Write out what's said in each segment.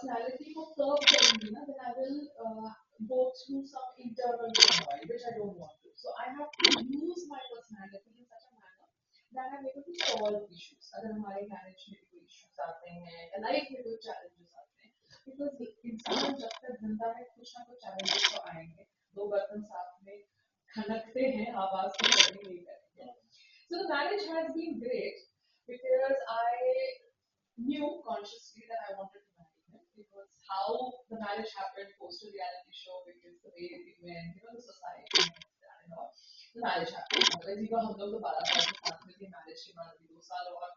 personality को curb करूँगी ना, then I will go through some internal turmoil, which I don't want to. So I have to use my personality in such a manner that I'm able to solve issues. अगर हमारे marriage में कोई issues आते हैं या life में कोई challenges आते हैं, because इंसान जब तक जिंदा है कुछ ना कुछ challenges तो आएंगे. दो बर्तन साथ में खनकते हैं, आवाज तो कभी नहीं करेंगे. So the marriage has been great because I knew consciously that I wanted to marry him. Because how the marriage happened post a reality show, because the way we went, the society and all. The marriage happened. Otherwise, हम लोग तो 12 साल के साथ में थे, marriage के बाद 2 साल और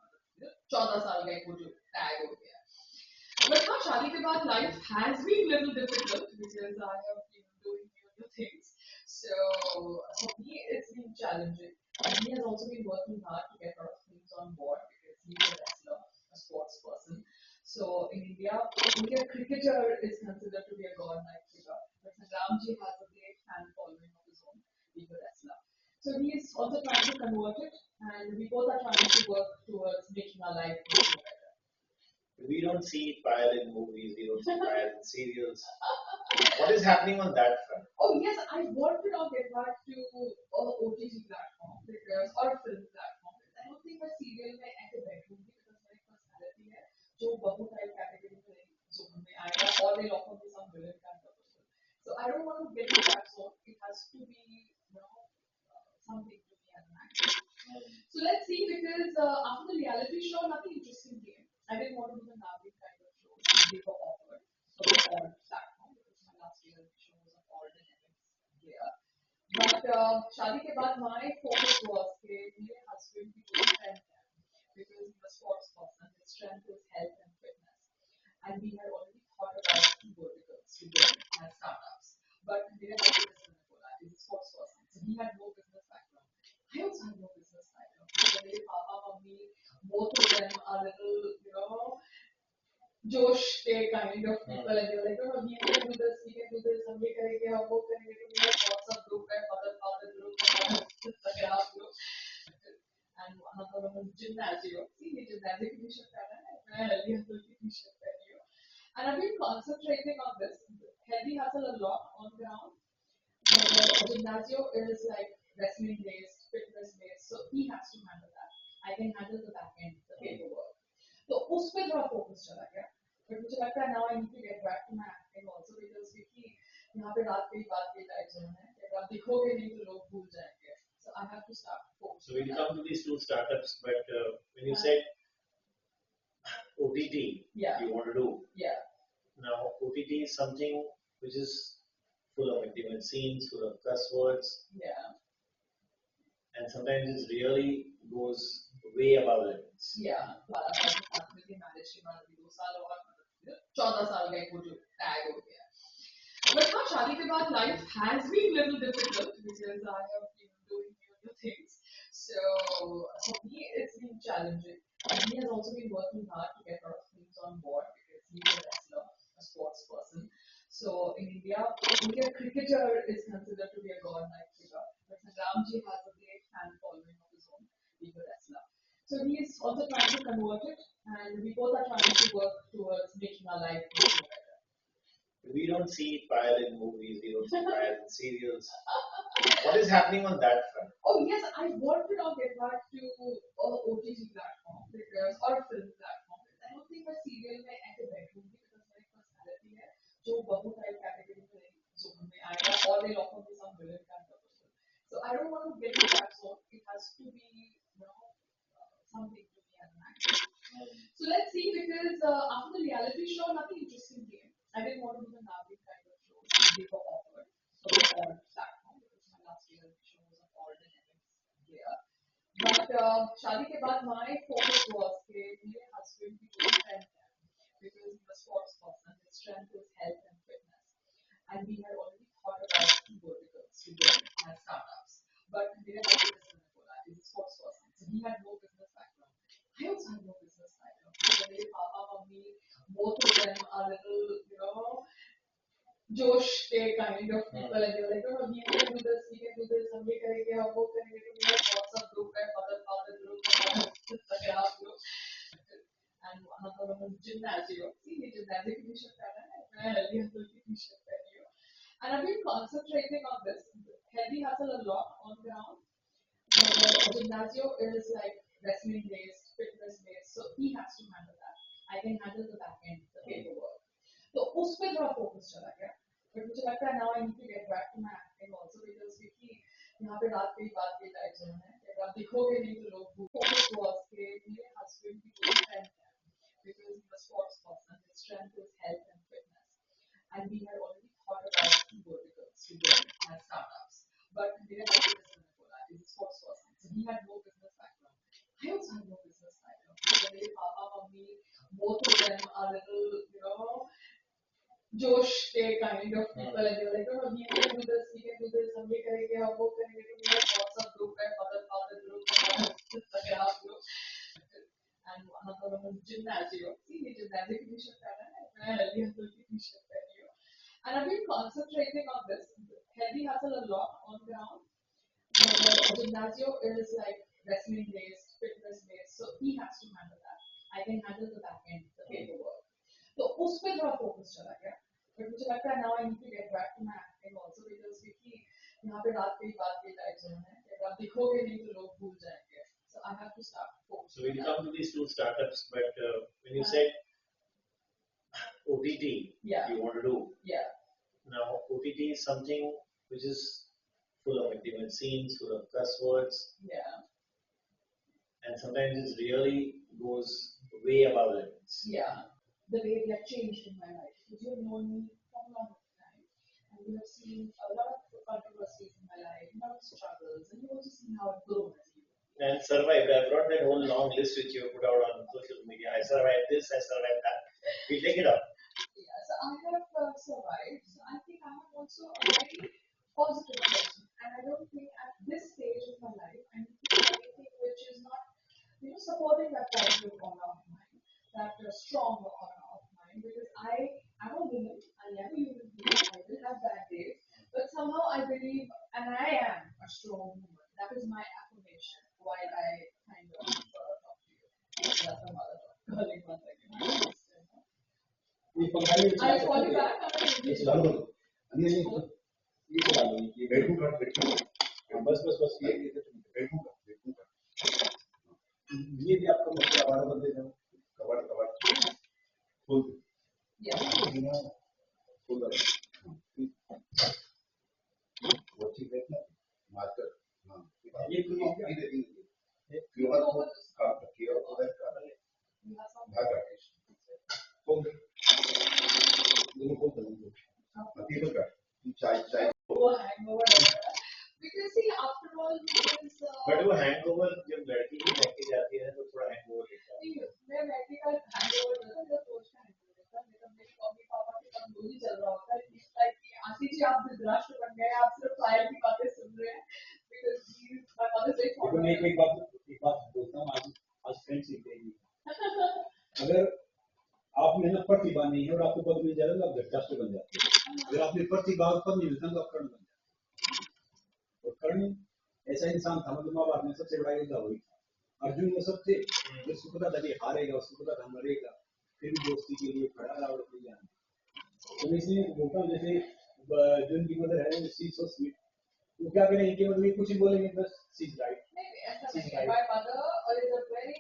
14 साल का एक वो जो tag हो गया. But हाँ, शादी के बाद life has been little difficult because I have been doing new things. So for me, it's been challenging. And he has also been working hard to get a lot of things on board because he's a wrestler, a sports person. So in India, cricketer is considered to be a godlike figure. But Sangram has a great fan following of his own, being a wrestler. So he is also trying to convert it, and we both are trying to work towards making our life better. We don't see fire in movies, we don't see fire in serials. What is happening on that front? Oh yes, I want to now get back to OTT platform because or film platform. I don't think a serial में ऐसे बैठूंगी because मेरी personality है जो बहु type category में zone में आएगा और they offer me some villain kind of person. So I don't want to get to that zone. It has to be something to me as an actor. So let's see because after the reality show, nothing interesting came. I didn't want to do the Navin kind of show. They were offered for the odd platform because my last reality show was an odd and MX year. But शादी के बाद my focus was कि मेरे husband की कोई strength है because he's a sports person. His strength is health and fitness, and we had already thought about two verticals to go as startups. But मेरे husband ने बोला he's a sports person, so he had no business background. I also have no business background. So मेरे papa mummy both of them are little जोश के kind of people and they're like, oh, we can do this, हम ये करेंगे, हम वो करेंगे, तो मेरा WhatsApp group है, father group, Instagram group, and another one is gymnasio. See, ये gymnasio की t-shirt पहना है, मैं healthy hustle की t-shirt पहनी हूँ, and I've been concentrating on this. Healthy hustle a lot on ground, but gymnasio is like wrestling based, fitness based, so he has to handle that. I can handle the back end, the paperwork. तो उस पे थोड़ा focus चला गया. But मुझे लगता है now I need to get back to my acting also because क्योंकि यहाँ पे रात की टाइप जोन है कि आप दिखोगे नहीं तो लोग भूल जाएंगे. So I have to start focusing. So we'll come to these two startups, but when you said OTT, you want to do. Yeah. Now OTT is something which is full of intimate scenes, full of cuss words. Yeah. And sometimes it really goes way above limits. Yeah. 12 साल के साथ में थे, marriage के बाद 2 साल और 14 साल का एक वो जो tag हो गया. But हाँ, शादी के बाद life has been little difficult because I have been doing new things. So for me, it's been challenging. And he has also been working hard to get a lot of things on board because he's a wrestler, a sports person. So in India, cricketer is considered to be a godlike figure. But Sangram has a great fan following of his own, being a wrestler. So he is also trying to convert it, and we both are trying to work towards making our life better. We don't see fire in movies, we don't see fire in serials. What is happening on that front? Oh yes, I want to now get back to OTT platform because or film platform. I don't think a serial में ऐसे बैठूंगी because मेरी personality है जो बहु type category में zone में आएगा और they offer me some villain kind of person. So I don't want to get to that zone. It has to be something to me as an actor. So let's see because after the reality show, nothing interesting came. I didn't want to do the Navin kind of show. They were offered for the odd platform because my last reality show was an odd and MX year. But शादी के बाद my focus was कि मेरे husband की कोई strength है because he's a sports person. His strength is health and fitness, and we had already thought about two verticals to go as startups. But मेरे husband ने बोला he's a sports person, so he had no business background. I also have no business background. So मेरे papa mummy both of them are little जोश के kind of people and they're like, oh, we can do this, हम ये करेंगे, हम वो करेंगे, तो मेरा WhatsApp group है, father group, Instagram group, and another one gymnasio. See, ये gymnasio की t-shirt पहना है, मैं healthy hustle की t-shirt पहनी हूँ. And I've been concentrating on this. Healthy hustle a lot on ground. But gymnasio is like wrestling based, fitness based, so he has to handle that. I can handle the back end, the paperwork. तो उस पे थोड़ा focus चला गया. But मुझे लगता है now I need to get back to my acting also because क्योंकि यहाँ पे बात की टाइप जोन है. अगर आप दिखोगे नहीं तो लोग फोकस was के मेरे husband की कोई strength है because he's a sports person. His strength is health and fitness. And we had already thought about two verticals to build as startups. But मेरे husband ने बोला is a sports person. So he had no business background. I also had no business background. So मेरे papa mummy both of them are little जोश के kind of people and they were like, no, we can do this, हम ये करेंगे, हम वो करेंगे, तो मेरा WhatsApp group है, father group है, Instagram group. And another one was gymnasio. See, ये gymnasio की t-shirt पहना है, मैं healthy hustle की t-shirt पहनी हूँ. And I've been concentrating on this. Healthy hustle a lot on ground. But gymnasio is like wrestling based, fitness based, so he has to handle that. I can handle the back end, the paperwork. तो उस पे थोड़ा focus चला गया. But मुझे लगता है now I need to get back to my acting also because क्योंकि यहाँ पे बात की टाइप जोन है. अगर आप दिखोगे नहीं तो लोग भूल जाएंगे. So I have to start focusing. So we'll come to these two startups, but when you said OTT, Yeah. you want to do. Yeah. Now OTT is something which is full of intimate scenes, full of cuss words. Yeah. And sometimes it really goes way above limits. Yeah. The way they have changed in my life. Because you have known me from a long time. And you have seen a lot of controversies in my life, a lot of struggles, and you've also seen how I've grown as you. And survived. I brought that whole long list which you put out on social media. I survived this, I survived that. We take it up. Yeah, so I have survived. So I think I am also a very positive person. And I don't think at this stage of my life I need to do anything which is not, supporting that positive aura of mine, that strong aura of mine. Because I am a woman, I am a human being, I will have bad days. But somehow I believe, and I am a strong woman. That is my affirmation while I kind of talk to you. That's another talk. Calling one second. I'll call you back. ये भी आपका मतलब कबाड़ बंदे का कबाड़ खोल खोल वो ठीक है ना मार्कर हाँ ये क्यूआर कोड का क्यूआर कोड का भागा खोल दे दोनों खोल दे मतलब का चाय वो hangover because see after all this But वो हैंगओवर जब लड़की की लेके जाती है तो थोड़ा हैंगओवर रहता है. मैं लड़की का हैंगओवर नहीं जो सोच का हैंगओवर रहता है. मतलब मेरे मम्मी पापा के तंदूरी चल रहा होता है. इस टाइप की आंटी जी आप धृतराष्ट्र बन गए. आप सिर्फ फायर की बातें सुन रहे हैं because my mother is like मैं एक बात बोलता हूँ आज फ्रेंड्स लिखेंगे अगर आप में ना प्रतिभा नहीं है और आपको पद मिल जाएगा तो आप धृतराष्ट्र बन जाते हैं. अगर आपने प्रतिभा और पद नहीं मिलता तो आप कर्ण बन जाते हैं. और कर्ण ऐसा इंसान था मतलब महाभारत में सबसे बड़ा योद्धा वही था. अर्जुन वो सब थे. उसको पता था कि हारेगा, उसको पता था मरेगा, फिर भी दोस्ती के लिए खड़ा रहा और नहीं जाना. तो मैं इसलिए बोलता हूँ जैसे अर्जुन की मदर है सी सो स्वीट. वो क्या करेंगे कि मतलब कुछ ही बोलेंगे बस C is right. my mother is a very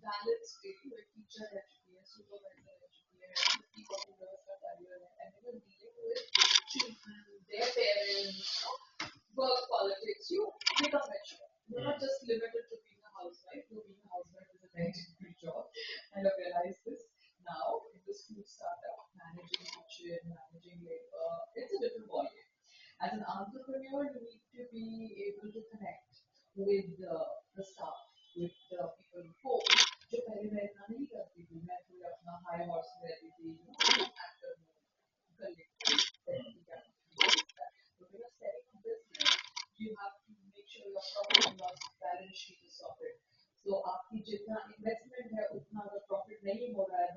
balanced lady, a teacher at HPS, supervisor at HPS, people who does her career and even dealing with children, their parents, work politics, you become mature. You're not just limited to being a housewife. Being a housewife is a very difficult job. I have realized this now in this food startup, managing kitchen, managing labor. It's a different ballgame. As an entrepreneur, you need to be able to connect with the staff, with the people who जो पहले मैं इतना नहीं करती थी. मैं थोड़ी अपना हाई हॉर्स में रहती थी, एक्टर कर लेती थी. So when you're setting a business, you have to make sure your profit and loss balance sheet is sorted. So आपकी जितना investment है उतना अगर profit नहीं हो रहा है,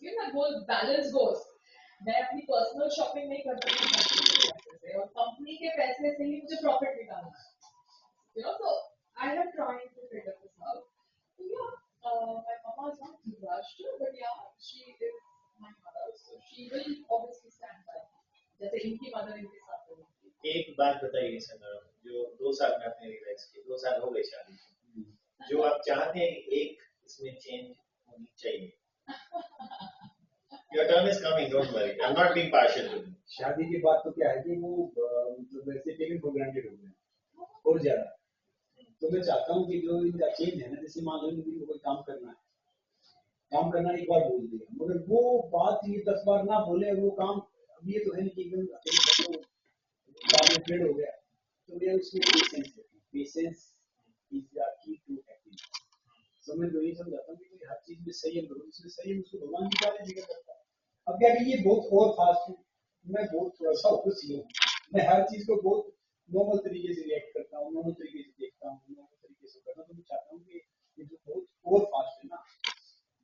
then that whole balance goes. मैं अपनी पर्सनल शॉपिंग नहीं करती हूँ कंपनी के पैसे से और कंपनी के पैसे से ही मुझे प्रॉफिट निकालना है. So I am trying to figure this out. So yeah, My mama is not Maharashtra, but yeah, she is my mother, so she will obviously stand by me. जैसे इनकी mother इनके साथ होगी. एक बात बताइए संग्राम, जो 2 साल में आपने रियलाइज किया, 2 साल हो गए शादी को, जो आप चाहते हैं एक इसमें चेंज होनी चाहिए. Your turn is coming, don't worry. I'm not being partial to you. शादी के बाद तो क्या है कि वो मतलब वैसे टेकन फॉर ग्रांटेड हो गए और ज्यादा. तो मैं चाहता हूँ कि जो इनका चेंज है ना, जैसे मान लो इनको कोई काम करना एक बार बोल दिया, मगर वो बात ये 10 बार ना बोले, वो काम. अब ये तो है नहीं कि एकदम अकेले काम में पेड़ हो गया. तो मैं उसमें patience is the key to acting. तो मैं तो यही समझाता हूँ कि हर चीज में संयम करो, इसमें संयम उसको भगवान की बात जिक्र करता है. अब क्या कि ये बहुत और फास्ट हूँ, मैं बहुत थोड़ा सा खुशी हूँ. मैं हर चीज को बहुत नॉर्मल तरीके से रिएक्ट करता हूँ, नॉर्मल तरीके से देखता हूँ, नॉर्मल तरीके से करता हूँ. तो मैं चाहता हूँ कि ये जो बहुत और फास्ट है ना,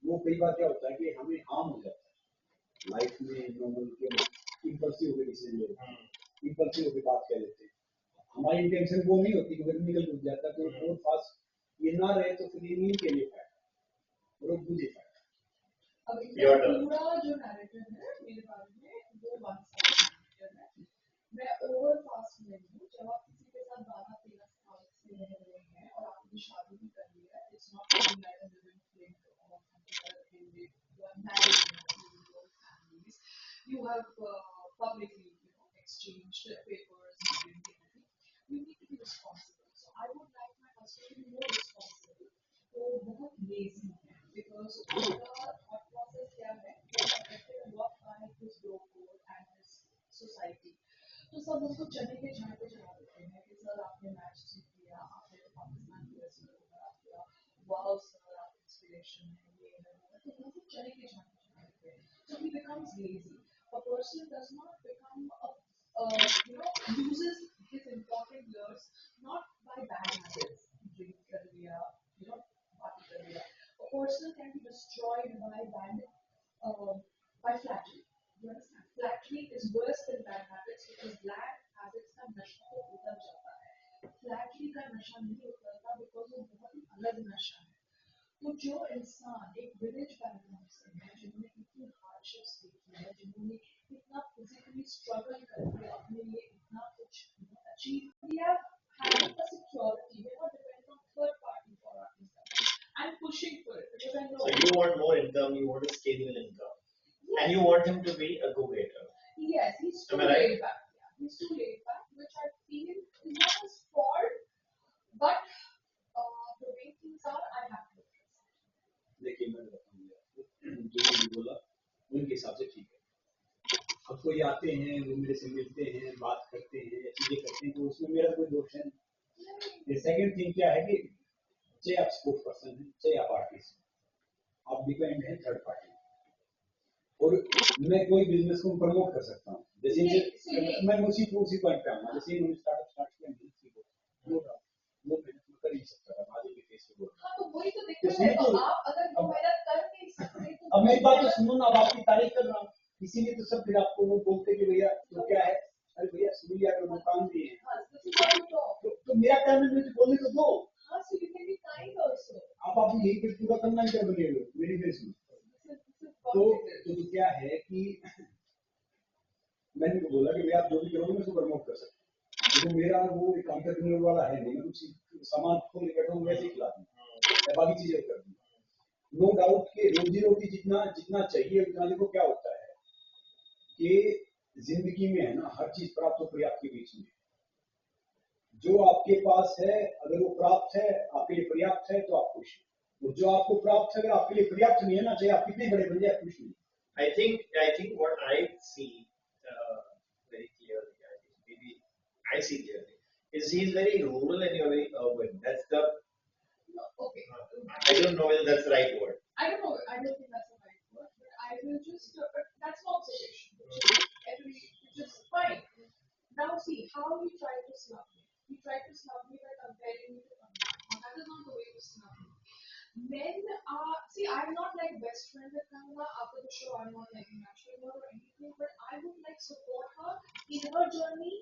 वो कई बार क्या होता है कि हमें हार्म हो जाता है लाइफ में. नॉर्मल के इम्पल्सिव होकर डिसीजन ले लेते हैं, इम्पल्सिव होकर बात कह देते हैं. हमारी इंटेंशन वो नहीं होती, मगर निकल उठ जाता है. तो बहुत फास्ट ये ना रहे तो फिर ये नहीं के लिए फायदा और मुझे फायदा. अब इनका पूरा जो नैरेटिव है मेरे बारे में वो वन साइड नैरेटिव है. मैं ओवर फास्ट में हूँ. जब आप किसी के साथ 12-13 साल से रह रहे हैं और आपने शादी भी कर ली है, it's not like a living thing or something that you are married, you have families, you have publicly exchanged papers and everything. You need to be responsible. So I would like my husband to be more responsible. तो बहुत lazy है because उनका thought process क्या है, they are affected a lot by his bro code and his society. तो सब उसको चने के झाड़ पे चढ़ा देते हैं कि सर आपने मैच जीत लिया, आपने तो पाकिस्तान की रेसलर को हरा दिया, वाओ सर आप इंस्पिरेशन है, ये है वो है. तो वो सब चने के झाड़ पे चढ़ा देते हैं. So he becomes lazy. A person does not become loses his important years not by bad habits, drink कर लिया, party कर लिया. A person can be destroyed uh, by flattery. You understand? Flattery is worse than bad habits because bad habits का नशा तो उतर जाता है. Flattery का नशा नहीं उतरता because वो बहुत ही अलग नशा है. तो जो इंसान एक विलेज बैकग्राउंड से है, जिन्होंने इतनी हार्डशिप्स देखी है, जिन्होंने इतना फिजिकली स्ट्रगल करके अपने लिए इतना कुछ अचीव किया, having a security, we're not dependent on third party for our income. I'm pushing for it because I know. So you want more income, you want a stable income, and you want him to be a go-getter. Yes, he's too Am I right? laid back. Yeah, he's too laid back, which I feel is not his fault, but the way things are, I have to address it. देखिए मैं बताऊंगा जो मैंने बोला उनके हिसाब से ठीक है. अब कोई आते हैं, वो मेरे से मिलते हैं, बात करते हैं या चीजें करते हैं, तो उसमें मेरा कोई दोष है नहीं. सेकंड थिंग क्या है कि चाहे आप स्पोर्ट्स पर्सन हैं, चाहे आप आर्टिस्ट, आप डिपेंड हैं थर्ड पार्टी. और मैं कोई बिजनेस को प्रमोट कर सकता हूँ. जैसे मैं उसी पॉइंट पे आऊंगा. जैसे इन्होंने स्टार्ट किया वो मेहनत में कर ही सकता था, आगे भी फेस पे. हाँ तो वही तो दिक्कत है. तो आप अगर वो मेहनत कर नहीं सकते तो अब मेरी बात तो सुनो ना, अब आपकी तारीफ कर रहा हूँ, इसीलिए तो सब फिर आपको वो बोलते कि भैया तो क्या है, अरे भैया सुनिए अगर वो काम दिए हैं तो मेरा काम है, मुझे बोलने तो दो. हाँ, so you can be kind also. आप यही पे पूरा करना ही कर बने हुए मेरी फेस में. तो क्या है कि मैंने तो बोला कि भैया आप जो भी करोगे मैं उसको प्रमोट कर सकता हूँ. तो मेरा वो एक एंटरप्रेन्योर वाला है नहीं, मैं कुछ सामान खोल के बैठा हूँ वैसे ही खिला दूँ या बाकी चीजें कर दूँ. नो डाउट कि रोजी रोटी जितना जितना चाहिए उतना. देखो क्या होता है कि जिंदगी में है ना, हर चीज प्राप्त और पर्याप्त के बीच में. जो आपके पास है अगर वो प्राप्त है, आपके लिए पर्याप्त है, तो आप खुश हैं. और जो आपको प्राप्त है अगर आपके लिए पर्याप्त नहीं है ना, चाहे आप कितने बड़े बन जाए, खुश नहीं. I think what I see very clearly, maybe I see clearly, is he's very rural and you're very urban. That's the. Okay. I don't know whether that's the right word. I don't know. I don't think that's the right word, but I will just. But that's an observation, which is fine. Now see how he tried to snub me. He tried to snub me by comparing me to Kamala. Now that is not the way to snub me. Men are see. I'm not like best friend with Kamala after the show. I'm not like matching her or anything, but I would like support her in her journey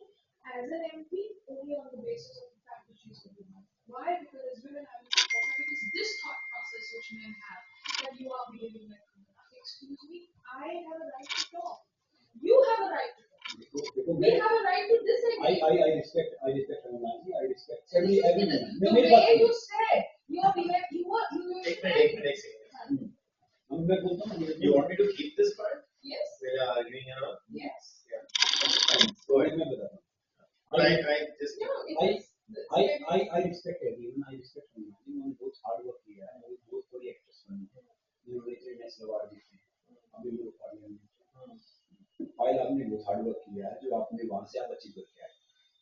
as an MP only on the basis of the fact that she's a woman. Why? Because as women, I would support her because this thought process which men me, I have a right to talk. You have a right to talk. देखो We have a right to disagree. I respect Ramanan ji, I respect every The woman. मेरी बात way you सुनो। said, you are behaving, you एक second. हम मैं बोलता हूँ You want me to keep this part? Yes. Where you are arguing around? Yes. Yeah. Fine. Go ahead. मैं बताता हूँ। I just. No, I respect everyone. I respect Ramanan ji, उन्होंने बहुत हार्ड वर्क किया है, वो बहुत बड़ी एक्ट्रेस बनी है, उन्होंने इतने नेशनल अवार्ड जीते हैं, अभी वो पार्लियामेंट फाइल आपने बहुत हार्ड वर्क किया है, जो आपने वहाँ से आप अचीव करके आए।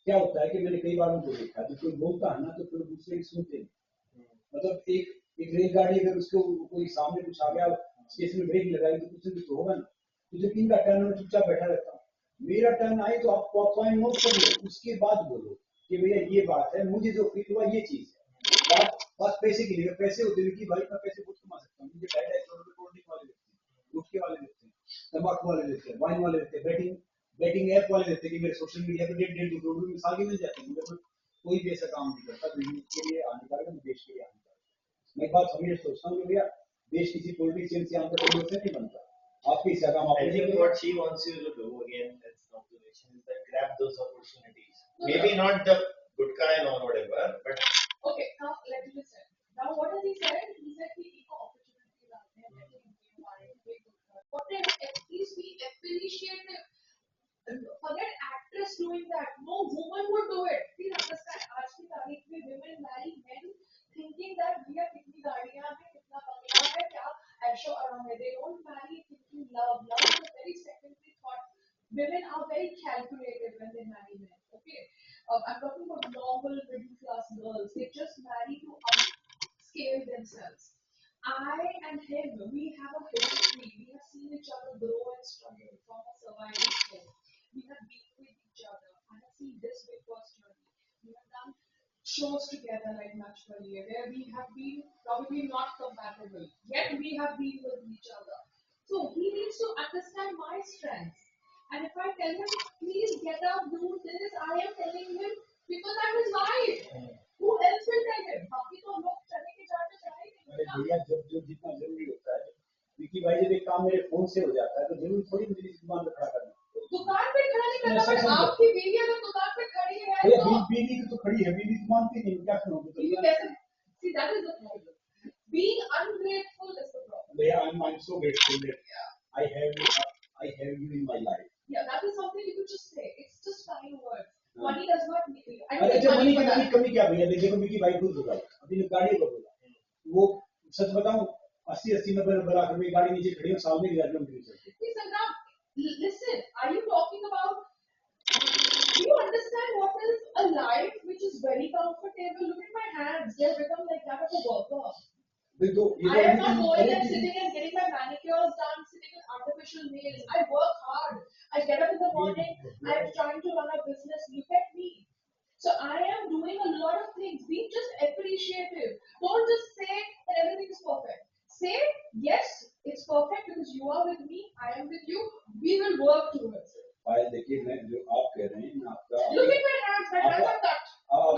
क्या होता है कि मैंने कई बार उनको देखा है, जब कोई बोलता है ना तो फिर दूसरे की सुनते नहीं। मतलब एक रेलगाड़ी अगर उसको कोई सामने कुछ आ गया, स्टेशन में ब्रेक लगाई तो कुछ न कुछ तो होगा ना। तो जब इनका टर्न में चुपचाप बैठा रहता हूँ, मेरा टर्न आए तो आप पॉइंट नोट कर लो, उसके बाद बोलो कि भैया ये बात है, मुझे जो फील हुआ ये चीज है। बात पैसे की नहीं, पैसे होते हुए कि भाई मैं पैसे बहुत कमा सकता हूँ, मुझे 2.5 करोड़ रुपए कोल्ड ड्रिंक वाले देते हैं, गुटखे वाले देते हैं, तंबाकू वाले देते हैं, वाइन वाले देते हैं, बैटिंग ऐप वाले देते हैं कि मेरे सोशल मीडिया पे 1.5 करोड़ रुपए मिसाल के मिल जाते हैं। मगर कोई भी ऐसा काम नहीं करता जो यूथ के लिए हानिकारक है, देश के लिए हानिकारक। मैं एक बात हमेशा सोचता हूँ कि भैया देश किसी पॉलिटिशियन से आमतौर पर नहीं बनता, आपके हिस्सा काम I think आप what she wants you to do again, that's an observation, is that grab those opportunities. Maybe not the good kind or whatever, but okay, now let me listen. Now what has he said? He said कि इनको opportunities आते हैं, let him be one, what at least be appreciative. Forget actress doing that. No woman would do it. Please understand. आज की तारीख में women marry men thinking that भैया कितनी गाड़ियाँ हैं, कितना बंगला है, क्या ऐशो आराम है. They don't marry thinking love. Love is a very secondary thought. Women are very calculated when they marry men. Okay, I'm talking about normal middle class girls. They just marry to upscale themselves. I and him, we have a history. We have seen each other grow and struggle from a survival stage. We have been with each other. I have seen this big first journey. We have done shows together like Match Career, where we have been probably not compatible, yet we have been with each other. So he needs to understand my strengths. And if I tell him, please get up, do this, I am telling him because I'm his wife. Who else will tell him? बाकी तो लोग चले के जाते अरे जाएंगे। भैया जब जो जितना जरूरी होता है, क्योंकि भाई जब एक काम मेरे फोन से हो जाता है तो जरूरी थोड़ी मुझे इस दुकान पे खड़ा करना। दुकान पे खड़ा नहीं करना, ऐसा बट समझो। आपकी बीवी अगर दुकान पे खड़ी है भैया तो बीवी की तो खड़ी है, बीवी तो मानती नहीं, क्या करूँ? you कैसे? See, that is the problem. Being ungrateful is the problem. भैया I'm so grateful that I have you in my life. Yeah, that is something you could just say. It's just kind words. Money does not need. I don't अरे need जब money money for की that. कमी क्या भैया, देखो Mickey भाई खुद बताओ, अभी ने गाड़ी को बोला, वो सच बताऊं 80 90 लाख रुपए गाड़ी नीचे खड़ी है, सामने की गाड़ी में चलती है। Hey, Sangram, listen. Are you talking about? Do you understand what is a life which is very comfortable? Look at my hands; they have become like that of a worker. देखो I am not going and sitting and getting my manicures done, sitting with artificial nails. I work hard. I get up in the morning. I am trying to run a business. Look at me. So I am doing a lot of things. Be just appreciative. Don't just say that everything is perfect. Say yes, it's perfect because you are with me. I am with you. We will work towards it. भाई देखिए मैं जो आप कह रहे हैं, मैं आपका Look at my hands. My hands are cut.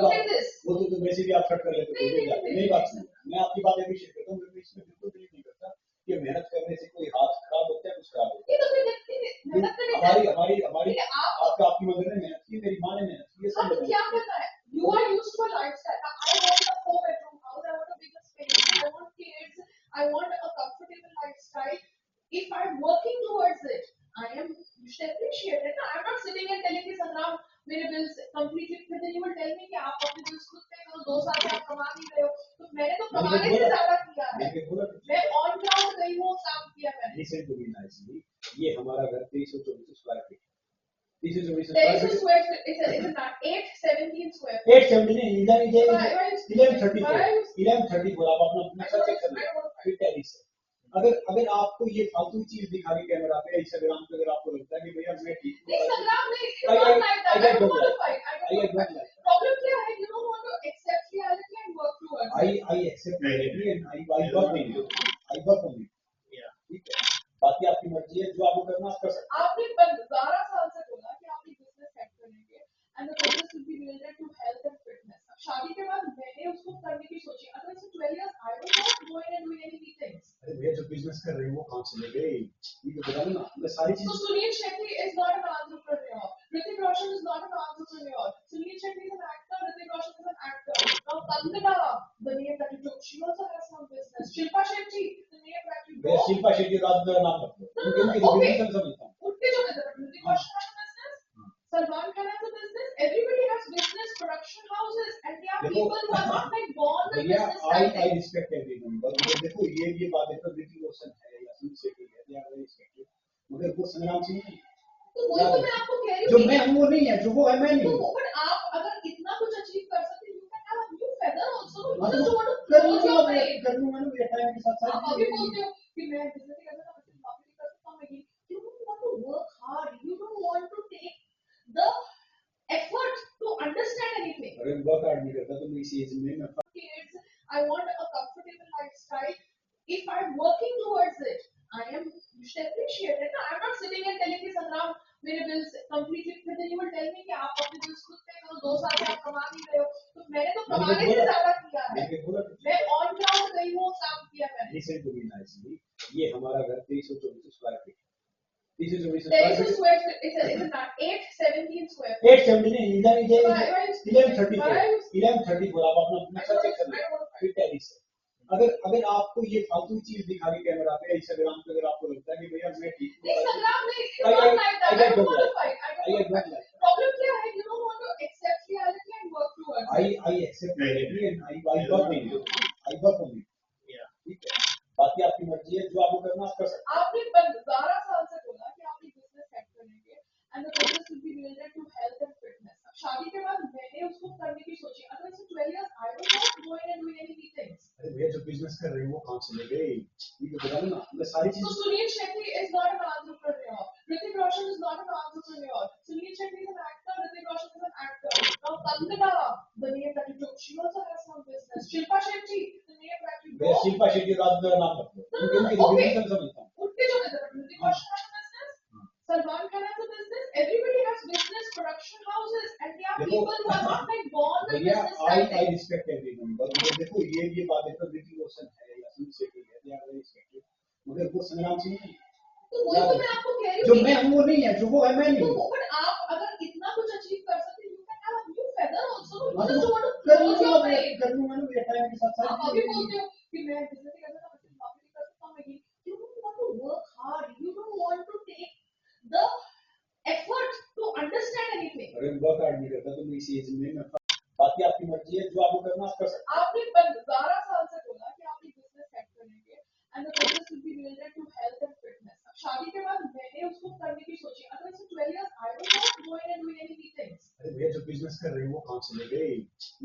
Look at this. वो तो वैसे भी आप कट कर लेते हो, मेरी बात सुनो, मैं आपकी बात अप्रिशिएट करता हूँ, मैं इसमें बिल्कुल बिलीव नहीं करता कि मेहनत करने से कोई हाथ खराब होता है, कुछ खराब होता ये तो फिर देखते हैं, है। मेहनत करने हमारी ठीक है, आप आपकी मदर ने मेहनत की, मेरी माँ ने मेहनत की, ये सब अब लोग क्या मेहनत करना है? You are used to a lifestyle. I want a 4 bedroom house. I want a bigger space. I want kids. I want a comfortable lifestyle. If I'm working towards it, I am you should appreciate it. I'm not sitting and telling you, Sangram, मेरे bills completely. फिर then you will tell me कि आप अपने bills खुद पे करो, 2 साल से आप कमा नहीं रहे हो. तो मैंने तो कमाने से ज्यादा किया है. मैंने बोला मैं on ground गई हूँ, काम किया मैंने. लिसन टू मी नाइसली, ये हमारा घर 324 square feet, 324 There square is a feet, square foot. It's not 817 square feet. 870 नहीं, Why are you 1134 आप अपना नक्शा चेक कर I don't लो, know. फिर टैली से। अगर आपको ये फालतू चीज दिखा के कैमरा पे इंस्टाग्राम पे अगर आपको लगता है कि भैया मैं ठीक हूँ, नहीं संग्राम नहीं, you I- don't like that. I I don't don't want to like fight. I I don't don't want to like fight. Problem क्या है? You don't want to accept reality and work towards it. I accept reality and I work on it. I work on it. yeah. ठीक है, बाकी आपकी मर्जी है, जो आपको करना आप कर सकते आपने 12 साल से बोला कि आप एक बिजनेस सेट करेंगे and the business will be related to health and fitness. अब शादी के बाद मैंने उसको करने की सोची. Otherwise, for 12 years, I was not going and doing any things. अरे भैया जो बिजनेस कर रहे हैं वो कहाँ से ले गए, ये तो बता दो ना, मैं सारी So चीज। Sunil Shetty is not an entrepreneur. Hrithik Roshan is not an entrepreneur. Sunil Shetty is an actor. Hrithik Roshan is an actor. Now Kangana, the name that you took, she also has some business. Shilpa Shetty, the name that you भैया took. Shilpa Shetty रात मेरा नाम रख दो, No, उनके no, उनके okay. Business समझता हूँ। Utte jo hai, Hrithik Roshan has a business. Salman Khan has a business. Everybody has business production houses, and there are देखो people who are not like born with भैया business I talent. Respect everyone, but देखो ये बातें तो ऋतिक रोशन है या सुनील शेट्टी है, they are very respected, मगर वो संग्राम सिंह नहीं। तो वही तो मैं आपको कह रही जो हूँ मैं हूँ वो नहीं है, जो वो है मैं नहीं तो हूँ। but आप अगर इतना कुछ अचीव कर सकते you can have a new feather also. You हाँ just तो want to कर close your लूंगा, brain. कर लूंगा ना, मेरे टाइम के साथ आप साथ अभी बोलते हो कि मैं बिजनेस ही करना था, मैं नौकरी कर सकता हूँ मैं ये. You don't want to work hard. You don't want to take the effort to understand anything. अगर वर्क हार्ड नहीं करता तो मैं इसी एज में मैं Kids, I want a comfortable lifestyle. If I'm working towards it, I am you should appreciate it. I'm not sitting and telling you Sangram, मेरे bills completely फिर then you will tell me कि आप अपने bills खुद पे करो 2 साल से आप कमा नहीं रहे हो तो मैंने तो कमाने से ज्यादा किया है मैंने बोला मैं on ground गई हूँ काम किया मैंने लिसन टू मी नाइसली, ये हमारा घर 2324 square feet, 2324 there square is a feet, square feet it's a 817 square feet 870 नहीं, इधर Why- why is- 1134 why is- 1134 आप अपना I नक्शा don't- चेक कर I don't know. फिर टैली से। अगर आपको ये फालतू चीज दिखा के कैमरा पे इंस्टाग्राम पे अगर आपको लगता है कि भैया मैं ठीक हूँ, नहीं संग्राम नहीं it's I- not I- like that. I I get don't don't want to like. fight. I I don't get want to don't fight. like. Problem क्या है? You don't want to accept reality and work towards it. I accept reality and I work on it. I work on it. Yeah. ठीक है, बाकी आपकी मर्जी है, जो आपको करना आप कर सकते हैं। आपने 12 साल से बोला कि आप एक बिजनेस सेट करेंगे and the business will be related to health and fitness. अब शादी के बाद मैंने उसको करने की सोची. Otherwise for 12 years I was not going and doing any meetings. अरे भैया जो बिजनेस कर रहे हैं वो कहाँ से ले गए, ये तो बता दो ना, मैं सारी So चीज। Sunil Shetty is not an entrepreneur. Hrithik Roshan is not an entrepreneur. Sunil Shetty is an actor. Hrithik Roshan is an actor. Now Kangana, the name that you took, she also has some business. Shilpa Shetty, the name that you भैया took. Shilpa Shetty रात मेरा नाम रख दो, उनके Okay. Business समझता हूँ। उनके जो है Hrithik Roshan has a business. Salman Khan has a business. Everybody has business production houses, and there are देखो people who are not like born with भैया business I talent. Respect everyone, but देखो ये बातें तो ऋतिक रोशन है या सुनील शेट्टी है, they are very respected, मगर वो संग्राम सिंह नहीं। तो वही तो मैं आपको कह रही जो हूँ मैं हूँ वो नहीं है, जो वो है मैं नहीं तो हूँ। but आप अगर इतना कुछ अचीव कर सकते you can have a new feather also. You हाँ just तो want to कर close your लूंगा, brain. कर लूंगा ना, मेरे टाइम के साथ आप अभी साथ। बोलते हो कि मैं बिजनेस ही करना था मैं नौकरी कर सकता हूँ मैं ये. You don't want to work hard. You don't want to take the effort to understand anything. अगर वर्क हार्ड नहीं करता तो मैं इसी एज में मैं बाकी आपकी मर्जी है, जो आपको करना आप कर सकते हैं। आपने 12 साल से बोला कि आप एक बिजनेस सेट करेंगे and the business will be related to health and fitness. अब शादी के बाद मैंने उसको करने की सोची. Otherwise for 12 years I was not going and doing any meetings. अरे भैया जो बिजनेस कर रहे हैं वो कहाँ से ले गए,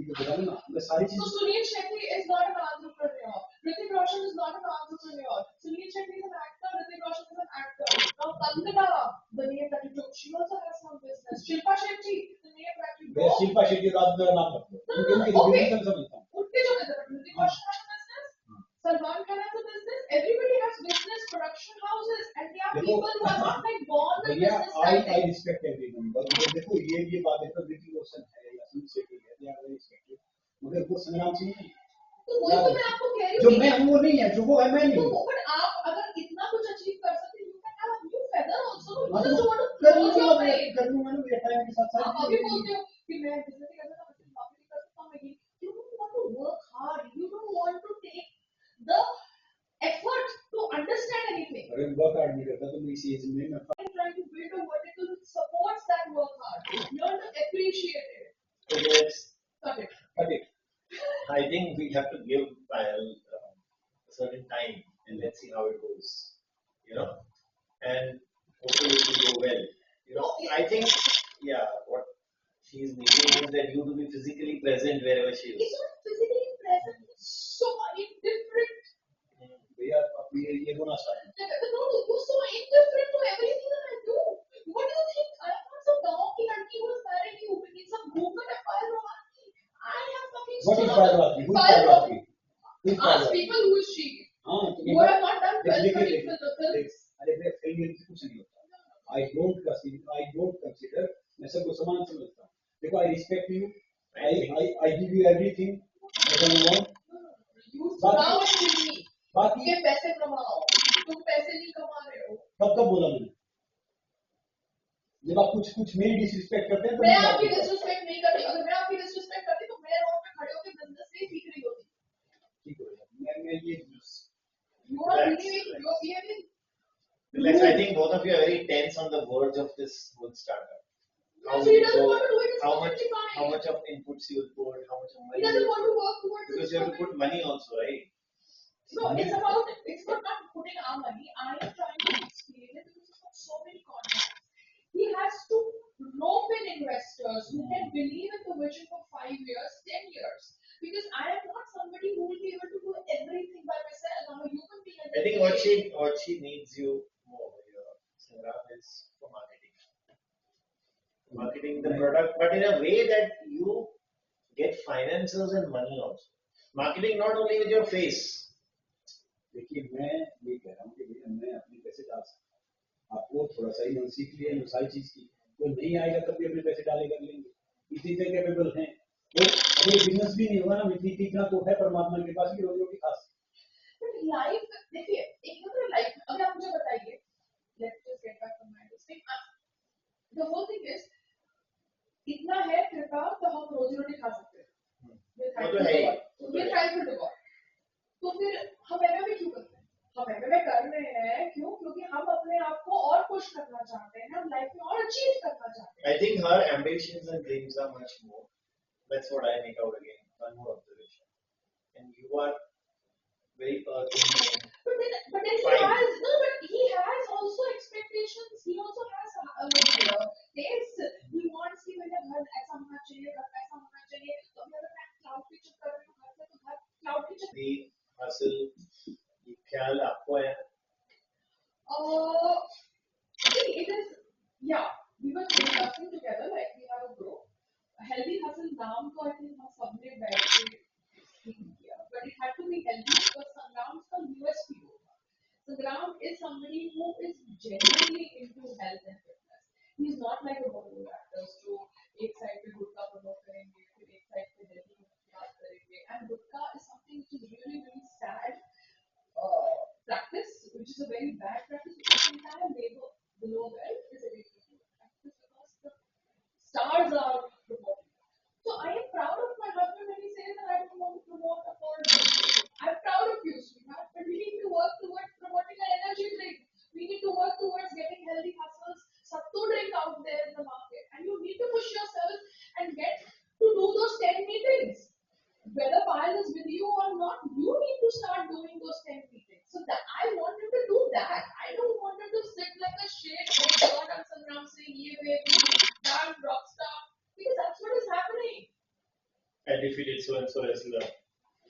ये तो बता दो ना, मैं सारी So चीज। Sunil Shetty is not an entrepreneur. Hrithik Roshan is not an entrepreneur. Sunil Shetty is an actor. Hrithik Roshan is an actor. Now Kangana, the name that you took, she also has some business. Shilpa Shetty, the name that you भैया took. Shilpa Shetty रात मेरा नाम रख दो, उनके Okay. Business समझता हूँ। उनके जो है Hrithik Roshan has a business. Salman Khan has a business. Everybody has business production houses, and there are देखो people who are not like born with भैया business I talent. Respect everyone, but देखो ये बातें तो ऋतिक रोशन है या सुनील शेट्टी है, they are very respected, मगर वो संग्राम सिंह नहीं। तो वही तो मैं आपको कह रही जो हूँ मैं हूँ वो नहीं है, जो वो है मैं नहीं तो हूँ। but आप अगर इतना कुछ अचीव कर सकते you can have a new feather also. You हाँ just तो want to कर close your लूंगा, brain. कर लूंगा ना, मेरे टाइम के साथ आप साथ। अभी बोलते हो कि मैं बिजनेस ही करना था मैं नौकरी कर सकता हूँ मैं ये. You don't want to work hard. You don't want to take the effort to understand anything. अगर वर्क हार्ड नहीं करता तो मैं इसी एज में मैं I'm trying to build a vertical which supports that work hard. Learn to appreciate it. So let's Cut it. cut it. I think we have to give Payal a certain time and let's see how it goes. You know, and hopefully it will go well. You know, I think, yeah, what she's needing is that you to be physically present wherever she He's is. not physically present. He's so indifferent. भैया अब ये होना चाहिए। No, you're so indifferent to everything that I do. What do you think? I am not some गाँव की लड़की who is marrying you. It's some movement of Payal Rawati. I have fucking What is stolen Payal Rawati? Who is Payal Payal Rawati? Who is Payal Ask Rawati? people who is she. हाँ तो Who have not done 12, देखिए 13 films. अरे भैया film में कुछ नहीं होता। I don't consider मैं सबको समान समझता हूँ। देखो I respect you. I give you everything that you want. You now and with me. बाकी कि पैसे कमाओ, तुम पैसे नहीं कमा रहे हो। कब कब बोला मैंने? जब आप कुछ कुछ मेरी डिसरिस्पेक्ट करते हैं तो मैं मैं आपकी बोलता हूँ। डिसरिस्पेक्ट नहीं करती। अगर मैं आपकी डिसरिस्पेक्ट करती तो मैं रोड पे खड़े होकर बिजनेस नहीं सीख रही होती। ठीक है, मैं ये You are Relax, behaving, relax. you are behaving. Relax. I think both of you are very tense on the verge of this whole startup. No, so he doesn't want to do it. It's how perfectly much fine. of inputs you will put, how much of He money doesn't you want will to put, work towards because this you have to perfect. put money also, right? No, it's about not putting our money. I am trying to explain it because it's got so many contacts. He has to rope in investors who can believe in the vision for 5 years, 10 years. Because I am not somebody who will be able to do everything by myself. I'm a human being. I think what she needs you more here, Sangram, is for marketing. Marketing the product, but in a way that you get finances and money also. Marketing not only with your face. देखिए मैं ये कह रहा हूँ कि भैया मैं अपने पैसे डाल सकता हूँ। आपको थोड़ा सा ही सीख लिया है सारी चीज की, कोई नहीं आएगा तब भी अपने पैसे डाले कर लेंगे, इतनी से कैपेबल हैं। तो अगर बिजनेस भी नहीं होगा ना, इतना तो है परमात्मा के पास कि रोजी रोटी खा सकते। But life, देखिए एक ना लाइफ, अगर आप मुझे बताइए, let's just get back to my thing. The whole thing is, इतना है कृपा तो हम रोजी रोटी खा सकते हैं। वो तो है ही। We're thankful to God. तो फिर हम एमएमए क्यों करते हैं? हम एमएमए कर रहे हैं क्यों? क्योंकि हम अपने आप को और खुश करना चाहते हैं, हम लाइफ में और अचीव करना चाहते हैं। I think her ambitions and dreams are much more. That's what I make out again. One more observation. And you are very earthy. But then Fine. he has also expectations. He also has tastes. He wants कि मेरा घर ऐसा होना चाहिए, घर ऐसा होना चाहिए. तो अगर मैं क्लाउड किचन कर रही हूँ घर से, तो घर क्लाउड किचन. The hustle, ये ख्याल आपको है? See, it is, yeah, we were discussing together, like we have a group. A healthy hustle नाम तो I think हम सबने बैठ के think किया, but it had to be healthy because Sangram's का USP होगा. Sangram is somebody who is genuinely into health and fitness. He is not like a Bollywood actor जो एक side पे गुटखा promote करेंगे, फिर एक side पे healthy की बात करेंगे. And gutkha is something which is really really sad practice, which is a very bad practice. Because the entire labor below there is a very good practice because the stars are promoting. So I am proud of my husband when he says that I don't want to promote a porn. I'm proud of you, sweetheart, but we need to work towards promoting an energy drink. We need to work towards getting healthy hustles, sattu drink out there in the market, and you need to push yourself and get to do those 10 meetings. Whether Payal is with you or not, you need to start doing those 10 meetings. So that I want him to do that. I don't want him to sit like a shit. Oh God, I'm Sangram saying, ye baby, damn rockstar. Because that's what is happening. I defeated so and so as well.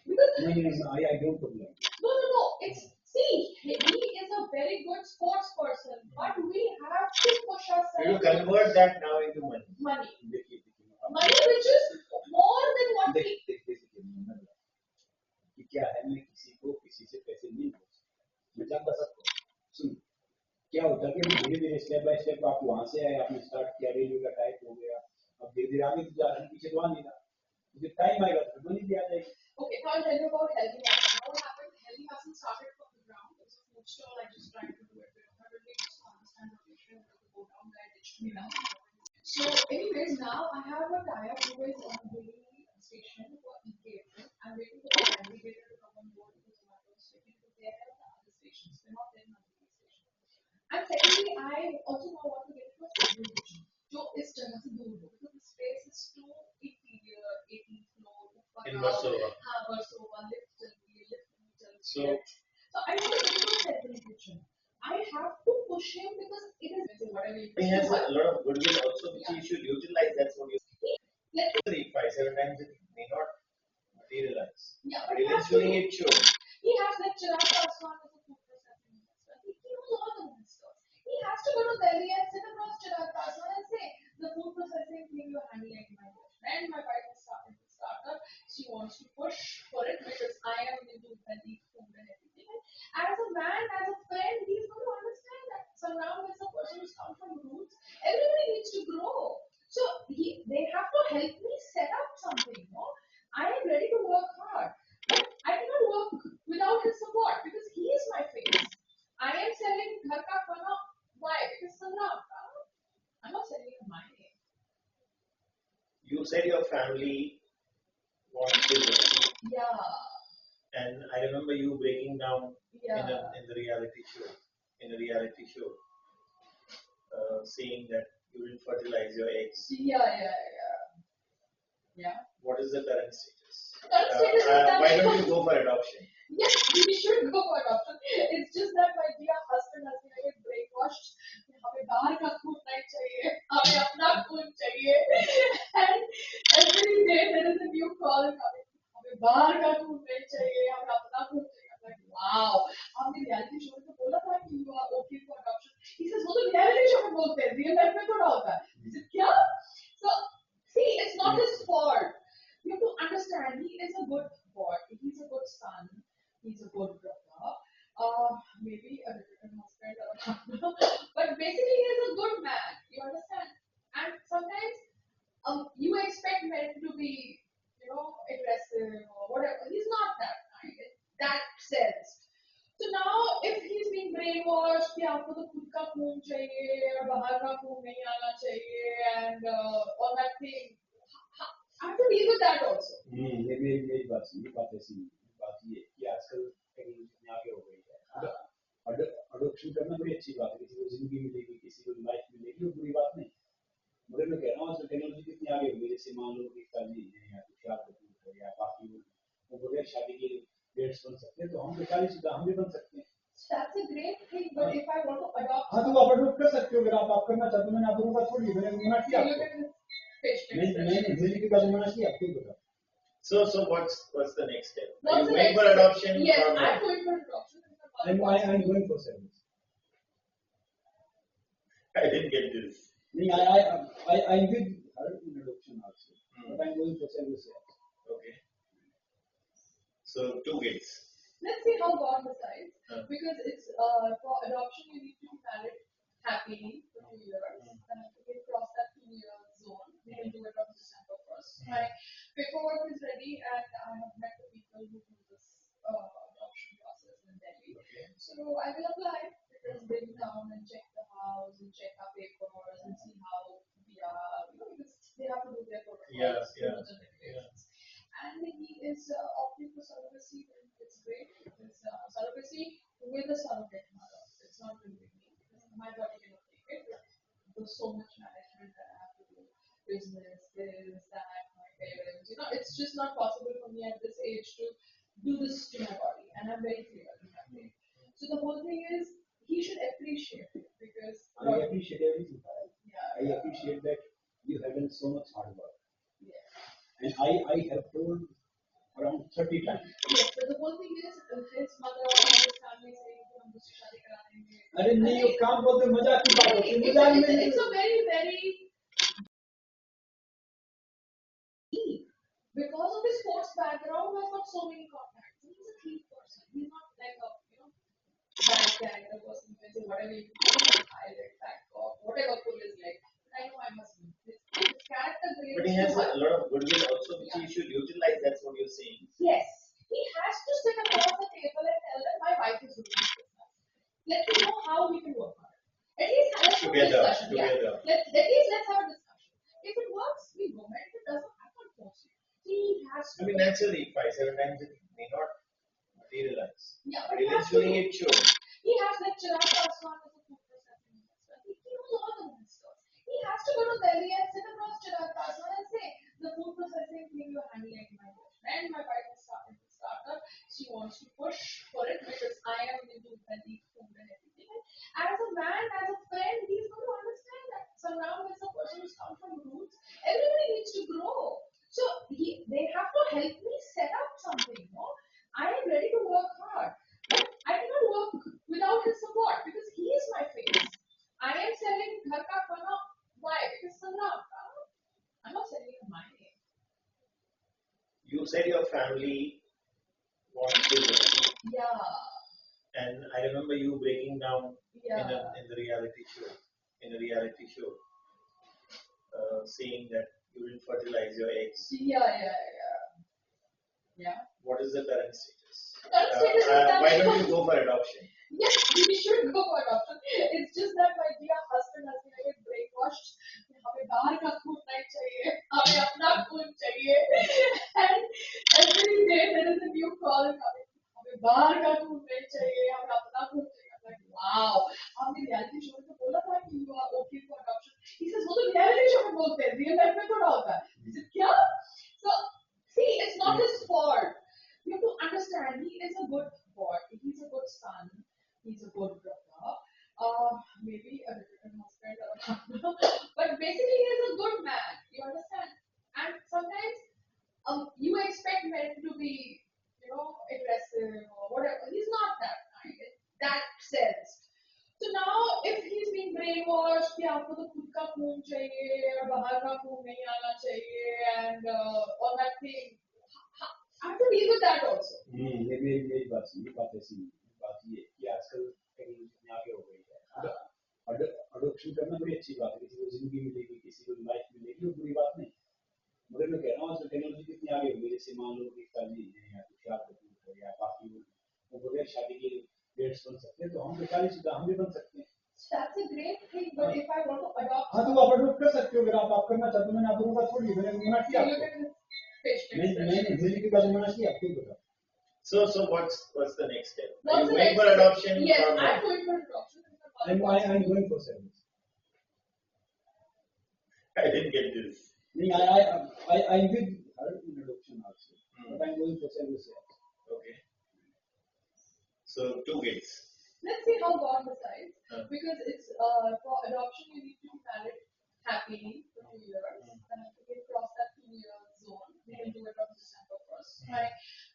Because I don't complain. no. It's see, he is a very good sports person, but we have to push ourselves. You convert that now into money. Money. देखिए Money which is more than what we. देखिए कि क्या है, मैं किसी को किसी से पैसे नहीं पूछता, मैं जानता सबको। सुन क्या होता है कि धीरे धीरे स्टेप बाय स्टेप आप वहां से आए, आपने स्टार्ट किया, रेलवे का टाइप हो गया, अब धीरे धीरे आगे तो जा रहे हैं, पीछे तो आ नहीं रहा, मुझे टाइम आएगा तो मनी भी आ जाएगी। Okay, so I'll tell you about Healthy Hustle. What happened? Healthy Hustle started from the ground. It was a food stall. I just tried to do it. I really just understand the vision of the go down guy ditched me now. So, anyways, now I have a tie-up with the station for EKF. I'm waiting for the aggregator to come on board because Zomato is waiting because they are the other stations. They're not there in the other station. And secondly, I also now want to get into a segregation. जो इस जगह से दूर हो because the space is too interior, 18th floor, In Versova. हाँ Versova, lift चलती है, lift नहीं चलती So है. So I want to get into a segregation. I have to push him because it is whatever. he has a lot of goodwill also, which he should utilize. That's what you Let's 5-7 times it may not materialize. yeah, But but eventually it should. he has like Chirag Paswan as a food processing minister. He knows all the ministers. He has to go to Delhi and sit across Chirag Paswan and say, the food processing thing you're handling my best friend, my wife is starting to startup. She wants to push for it because I am into healthy food and everything. And as a man, as a friend, he's going to understand that Sangram is a person who's come from roots. Everybody needs to grow. So they have to help me set up something, I am ready to work hard. But I cannot work without his support because You said your family wants children, Yeah, and I remember you breaking down yeah, in the reality show, in a reality show, saying that you didn't fertilize your eggs. yeah. What is the current status? Current status is that Why don't you go for adoption? yes, we should go for adoption. It's just that my dear husband has been a bit brainwashed. हमें बाहर का खून नहीं चाहिए, हमें अपना खून चाहिए. And every day there is a new call coming. हमें बाहर का खून नहीं चाहिए, हमें अपना खून चाहिए. I'm like, wow. हमने reality show में तो बोला था कि you are okay for adoption. He says वो तो reality show में बोलते हैं, real life में थोड़ा होता है. I said क्या? So see, it's not his fault. You have to understand, he is a good boy, he's a good son, he's a good brother, maybe a different husband or a partner, but basically he is a good man, you understand? And sometimes you expect men to be, aggressive or whatever. He's not that kind in that sense. So now, if he's being brainwashed कि आपको तो खुद का खून चाहिए और बाहर का खून नहीं आना चाहिए and all that thing, I have to deal with that also. मेरी बात ऐसी बात ये कि आजकल टेक्नोलॉजी इतनी आगे हो गई है. अडॉप्शन करना बड़ी अच्छी बात है. किसी को जिंदगी मिलेगी, किसी को लाइफ मिलेगी, वो बुरी बात नहीं. मगर मैं कह रहा हूँ आजकल टेक्नोलॉजी कितनी आगे हो गई. जैसे मान लो कि शादी है या कुछ आप या बाकी वो बगैर शादी के डेट्स बन सकते हैं, तो हम तो 40 हम भी बन सकते हैं. That's a great thing, but if I want to adopt, हाँ, तो आप अडॉप्ट कर सकते हो. अगर आप करना चाहते हो, मैंने आप लोगों का थोड़ी मैंने मना किया. look at his facial मैंने expression. मुझे की बात मना किया. आपको बता. So what's the next step? Are What's you the going next for step? adoption? Yes, or I'm not? going for adoption. I'm going for service. I didn't get this. I'm with her in adoption also, but I'm going for service. Okay. So 2 kids. Let's see how God decides. Huh. Because it's for adoption, you need to be married happily for 2 years. And if you cross that 2 year zone, we can do it on December 1st. My paperwork is ready, and I have met the people who do this adoption process in Delhi. Okay. So I will apply because they will come and check the house and check our papers and see how we are. Because they have to do their protocols, Yeah, rules and regulations. And he is opting for surrogacy, and it's great. It's surrogacy with a surrogate mother. It's not really me. My body cannot take it. There's so much management that I have to do. Business, this, that, my parents. It's just not possible for me at this age to do this to my body. And I'm very clear in that way. So the whole thing is, he should appreciate it because I appreciate everything. yeah, I appreciate that you have done so much hard work. yeah. And I have told around 30 times. Yes, but the whole thing is his mother and his family saying कि हम दूसरी शादी करा देंगे. अरे नहीं, वो काम बोलते मजाक की बात होती है. मजाक में It's a very, very because of his sports background, he has got so many contacts. He's a clean person. He's not like a bad character person. You can say whatever you want, pilot, backup, whatever pull is like. But I know my husband. His character But grade he is has too a high. lot of goodwill also, which he should utilize. That's what you're saying. Yes, he has to sit across the table and tell them my wife is doing this business. Let me know how we can work on it. At least let's have a Together, discussion. together. Yeah. At least let's have a discussion. If it works, we go. And if it doesn't, I can't force you. He has to. I mean, naturally, 5-7 times it may not materialize. Yeah, But but he has to. eventually it should. He has like Chirag Paswan as a food processing minister. He knows all the ministers. He has to go to Delhi and sit across Chirag Paswan and say, the food processing thing you're handling my friend, my wife is starting to start up. She wants to push for it because I am into healthy food and everything. And as a man, as a friend, he's going to understand that Sangram is a person who's come from roots. Everybody needs to grow. So they have to help me set up something. I am ready to work hard. But I cannot work without his support because he is my face. I am selling Ghar Ka Khana. Why? Because Sangram. I'm not selling it my name. You said your family wants children, Yeah. and I remember you breaking down Yeah. in the reality show, saying that you didn't fertilize your eggs. Yeah. What is the current status? Current status is that Why don't you go for adoption? yes, we should go for adoption. It's just that my dear husband has been a bit brainwashed. हमें बाहर का खून नहीं चाहिए, हमें अपना real life में थोड़ा होता है क्या so see it's not his fault you have to understand he is a good boy he's a good son he's a good brother maybe a different husband or a partner but basically he is a good man you understand and sometimes you expect men to be aggressive or whatever he's not that kind in that sense so now, if he's being brainwashed कि आपको तो खुद का खून चाहिए और बाहर का खून नहीं आना चाहिए and all that thing, I have to deal with that also. मेरी बात ऐसी बात ये कि आजकल टेक्नोलॉजी आगे हो गई है अडॉप्शन करना बड़ी अच्छी बात है किसी को जिंदगी मिलेगी किसी को लाइफ मिलेगी वो बुरी बात नहीं मगर मैं कह रहा हूँ आजकल टेक्नोलॉजी कितनी आगे हो गई जैसे मान लो पिताजी है या तुषार कपूर है या बाकी वो बगैर शादी के पेरेंट्स बन सकते हैं तो हम तो 40 हम भी बन सकते हैं That's a great thing, but if I want to adopt, हाँ तो आप अडॉप्ट कर सकते हो अगर आप करना चाहते हो मैंने आपको बात छोड़ दी मैंने मना किया मैंने की बात मना किया आपको बता So what's the next step? Are you going for adoption? Yes, I'm going for adoption. I'm going for service. I didn't get this. I'm with her in adoption also, but I'm going for service. Okay. So 2 kids. Let's see how God decides. Because it's for adoption you need to be married happily for 2 years. And if you cross that 2-year zone, we can do it on December 1st. My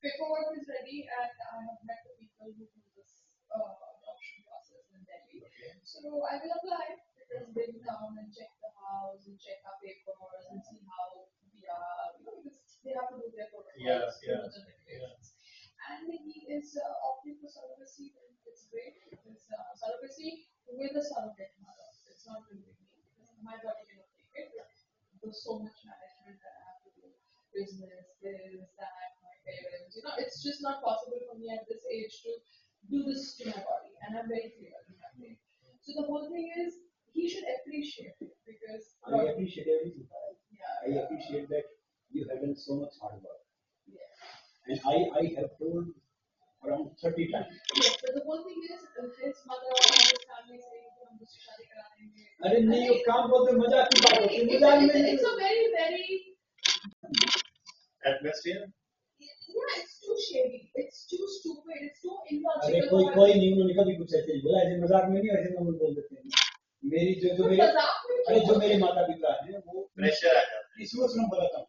paperwork is ready and I have met the people who do this adoption process in Delhi. Okay. So I will apply because they will come and check the house and check our papers and see how we are, because they have to do their protocols, rules and regulations. And he is opting for surrogacy and it's great. It's surrogacy with a surrogate mother. It's not really me. My body cannot take it. There's so much management that I have to do. Business, this, that, my parents. It's just not possible for me at this age to do this to my body. And I'm very clear in that way. So the whole thing is, he should appreciate it because I appreciate everything. I appreciate that you have done so much hard work. Yeah. And I have told around 30 times. Yes, but the whole thing is his mother and his family saying कि हम दूसरी शादी करा देंगे. अरे नहीं ये काम बोलते मजाक की बात होती है मजाक में It's a very Atmosphere? Yeah, it's too shady. It's too stupid. It's too illogical. अरे कोई नहीं उन्होंने कभी कुछ ऐसे बोला ऐसे मजाक में नहीं ऐसे नॉर्मल बोल देते हैं मेरी जो मेरे माता पिता हैं वो प्रेशर आ जाता है इसमें मैं बताता हूँ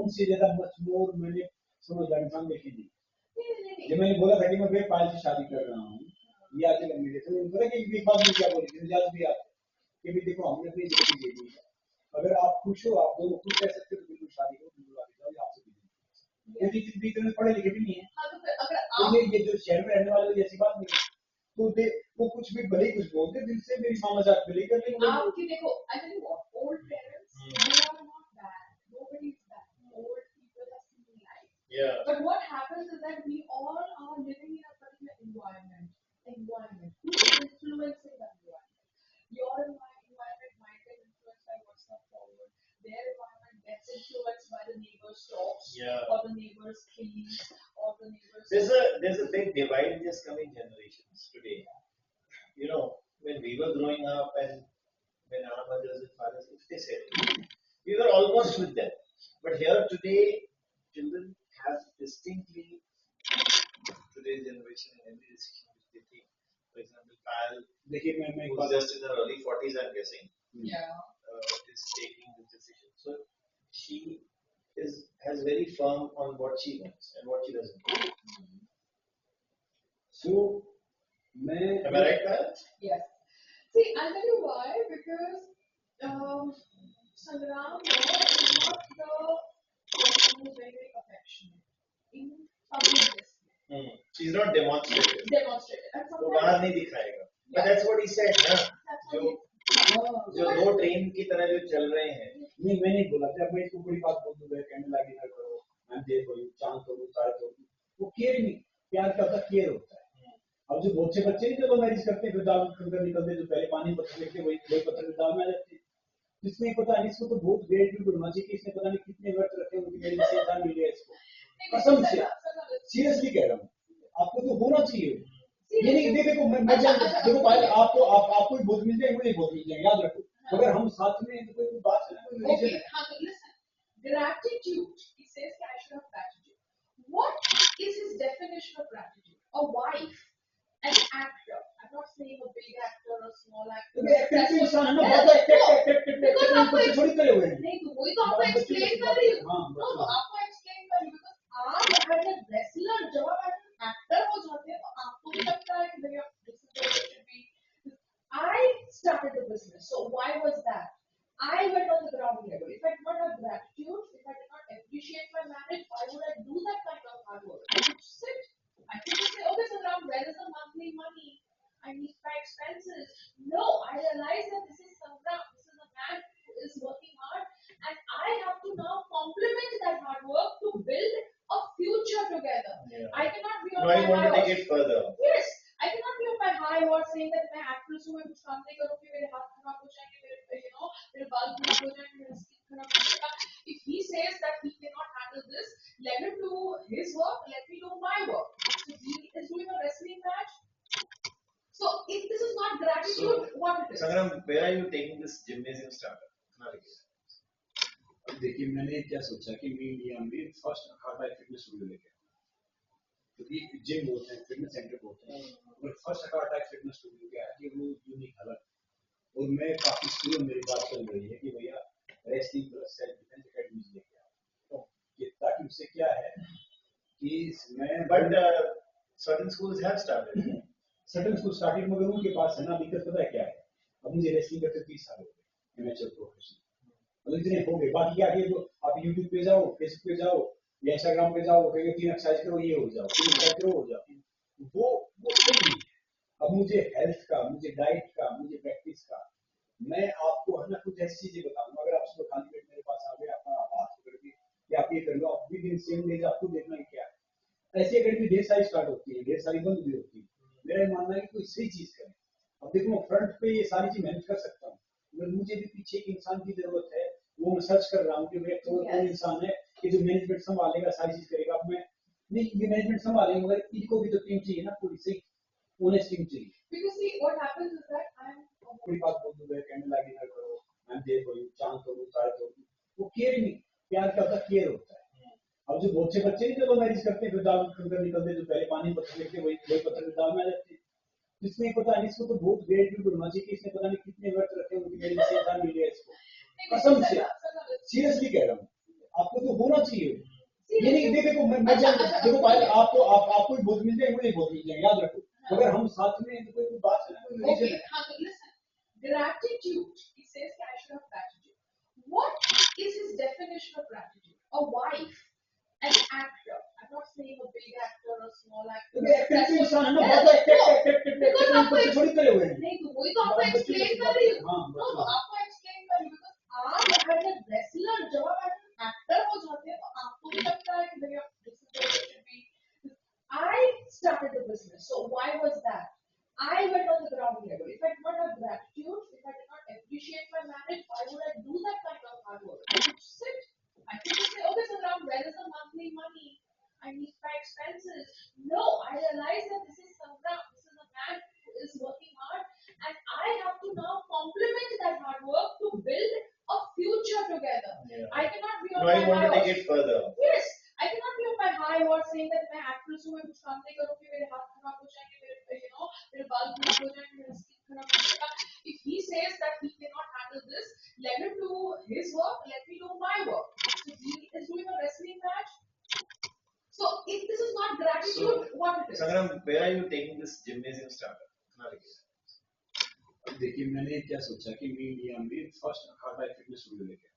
उनसे ज्यादा मच मोर मैंने समझदार इंसान देखे नहीं जब मैंने बोला था कि मैं फिर पायल से शादी कर रहा हूँ ये आके मेरे से उन्होंने बोला कि एक बात क्या बोली थी याद भी आती कि भी देखो हमने अपनी जिंदगी दे दी अगर आप खुश हो आप दोनों खुश रह सकते हो तो बिल्कुल शादी करो बिल्कुल आगे जाओ आपसे क्योंकि भी इतने पढ़े लिखे भी नहीं है ये जो शहर में रहने वाले ऐसी बात नहीं तो वो कुछ भी भले ही कुछ बोलते दिल से मेरी माँ मजाक भले कर लेंगे आपकी देखो I tell you what old parents they are not bad nobody is bad old people are still alive but what happens is that we all are living in a particular environment who is influencing that environment your environment might get influenced by what's not forward their environment gets influenced by the neighbor's talks or the neighbor's trees or the neighbor's there's a big divide in this coming generations today when we were growing up and when our mothers and fathers if they said we were almost with them but here today children have distinctly today's generation in every decision which they take for example Kyle who's just in her early 40s I'm guessing is taking this decision so she has very firm on what she wants and what she doesn't want. So am I right Kyle? Yes see I'll tell you why because Sangram is not the person who's very very affectionate in public display she's not demonstrated and वो बाहर नहीं दिखाएगा but that's what he said ना जो दो train की तरह जो चल रहे हैं नहीं मैं नहीं बोला जब मैं इसको बड़ी बात बोल दूं कहने लगी ना करो मैं देख रही चांद करूं तारे करूं वो केयर नहीं प्यार का होता केयर होता है अब जो बहुत से बच्चे नहीं जो मैरिज करते हैं फिर दाल खंडर निकलते जो पहले पानी पत्थर लेके वही पत्थर में दाल में आ जाते हैं जिसमें पता नहीं इसको तो बहुत ग्रेट होना चाहिए कि इसने पता नहीं कितने वर्ष रखे होंगे मेरे से मिल गया इसको कसम से सीरियसली कह रहा हूँ आपको तो होना चाहिए ये नहीं देखो मैं देखो पायल आपको भी बहुत मिल जाएंगे, मुझे बहुत मिल जाएंगे, याद रखो। अगर हम साथ में हैं तो कोई बात है ना, कोई Okay, रीजन है। listen. Gratitude. He says that I should have gratitude. What is his definition of gratitude? A wife, an actor. I'm not saying a big actor or a small actor. क्योंकि actor के इंसान है ना, Yeah, बहुत no, actor because आपको बच्चे थोड़ी करे हुए हैं। नहीं तो वही तो आपको explain कर रही हूँ। हाँ, No, no, आपको explain कर रही हूँ because आप as a wrestler जब आप as an actor हो जाते हैं तो आपको भी लगता है कि भैया this is the way it should be. I started the business, so why was that? I went on the ground level. If I did not have gratitude, if I did not appreciate my marriage, why would I do that kind of hard work? I would sit. I could just say, okay, so now where is the monthly money? I need my expenses. No, I realized that this is Sangram. This is a man who is working hard, and I have to now complement that hard work to build a future together. Yeah. I cannot be on No, I my want to high take horse. it further. Yes, I cannot be on my high horse saying that मैं actress हूँ, मैं कुछ काम नहीं करूँगी, मेरे हाथ खराब हो जाएंगे, मेरे बाल खराब हो जाएंगे, मेरा skin खराब हो जाएगा. If he says that he cannot handle this, let him do his work, let me do my work. So he is doing a wrestling match. So if this is not gratitude, what it is? Sangram, where are you taking this gymnasium startup? अब देखिए मैंने क्या सोचा कि मैं India में first अखाड़ा fitness studio लेके आऊं, क्योंकि जिम बोलते हैं, फिटनेस सेंटर बोलते हैं, और फर्स्ट अखाड़ा फिटनेस स्टूडियो क्या है कि वो यूनिक अलग। और मैं काफी स्कूल मेरी बात चल रही है कि भैया wrestling plus self defence academy लेके आओ, तो ताकि उससे क्या है कि मैं But certain schools have started. Certain school starting मगर उनके पास है ना, दिक्कत पता है क्या है, अब मुझे रेसलिंग करते 30 साल हो गए एमेचर प्रोफेशनल, मतलब इतने हो गए। बाकी क्या कि आप यूट्यूब पे जाओ, फेसबुक पे जाओ या इंस्टाग्राम पे जाओ, कहेंगे 3 एक्सरसाइज करो, ये हो जाओ, 3 एक्सरसाइज करो, हो जाओ, वो सही नहीं है। अब मुझे हेल्थ का, मुझे डाइट का, मुझे प्रैक्टिस का, मैं आपको है ना कुछ ऐसी चीजें बताऊंगा। अगर आप सुबह खाली पेट मेरे पास आ गए, अपना हाथ पकड़ के कि आप ये कर लो, आप विद इन सेम डेज आपको देखना है क्या है। ऐसी अकेडमी ढेर सारी स्टार्ट होती है, ढेर सारी बंद भी होती है। मेरा ये मानना है कि कोई सही चीज करें। अब देखो मैं फ्रंट पे ये सारी चीज मैनेज कर सकता हूँ, मगर मुझे भी पीछे एक इंसान की जरूरत है, वो मैं सर्च कर रहा हूँ कि भैया कौन इंसान है कि जो मैनेजमेंट संभालेगा, सारी चीज करेगा। अब मैं नहीं ये मैनेजमेंट संभालेंगे, मगर इनको भी तो टीम चाहिए ना, पूरी सही ओनेस्ट टीम चाहिए। Because see, what happens is that I'm कोई बात बोल दूं, कहने लगी ना करो, मैं देर हो चांद करूँ सारे तो वो केयर नहीं, प्यार का होता केयर होता है। अब जो बहुत से बच्चे नहीं जब मैरिज करते फिर दाल खुलकर निकलते, जो पहले पानी पत्थर लेते वही पत्थर में दाल में आ जाते, जिसमें पता नहीं, इसको तो बहुत ग्रेट होना चाहिए कि इसने पता नहीं कितने वर्ष रखे होंगे, मेरे से इंसान मिल गया इसको, कसम से सीरियसली कह रहा हूँ, आपको तो होना चाहिए। ये नहीं देखो मैं देखो पायल आपको भी बहुत मिल जाएंगे, मुझे बहुत मिल जाएंगे, याद रखो। अगर हम साथ में हैं तो कोई बात है ना, कोई रीजन okay, है। listen. Gratitude. He says that I should have gratitude. What is his definition of gratitude? A wife, an actor. I'm not saying a big actor or a small actor. क्योंकि actor के इंसान है ना, बहुत actor बच्चे थोड़ी करे हुए हैं। नहीं तो वही तो आपको explain कर रही हूँ। हाँ, No, no, आपको explain कर रही हूँ because आप as a wrestler जब आप as an actor हो जाते हैं तो आपको भी लगता है कि भैया this is the way it should be. I started the business, so why was that? I went on the ground level. If I did not have gratitude, if I did not appreciate my marriage, why would I do that kind of hard work? I would sit. I could just say, okay, so now where is the monthly money? I need my expenses. No, I realized that this is Sangram. This is a man who is working hard, and I have to now complement that hard work to build a future together. Yeah. I cannot be on No, I my want high to take horse. it further. Yes, I cannot be on my high horse saying that मैं actress हूँ, मैं कुछ काम नहीं करूँगी, मेरे हाथ खराब हो जाएंगे, मेरे बाल खराब हो जाएंगे, मेरा skin खराब हो जाएगा. If he says that he cannot handle this, let him do his work, let me do my work. So he is doing a wrestling match. So if this is not gratitude, what it is? Sangram, where are you taking this gymnasium startup? अब देखिए मैंने क्या सोचा कि मैं India में first अखाड़ा fitness studio लेके आऊं,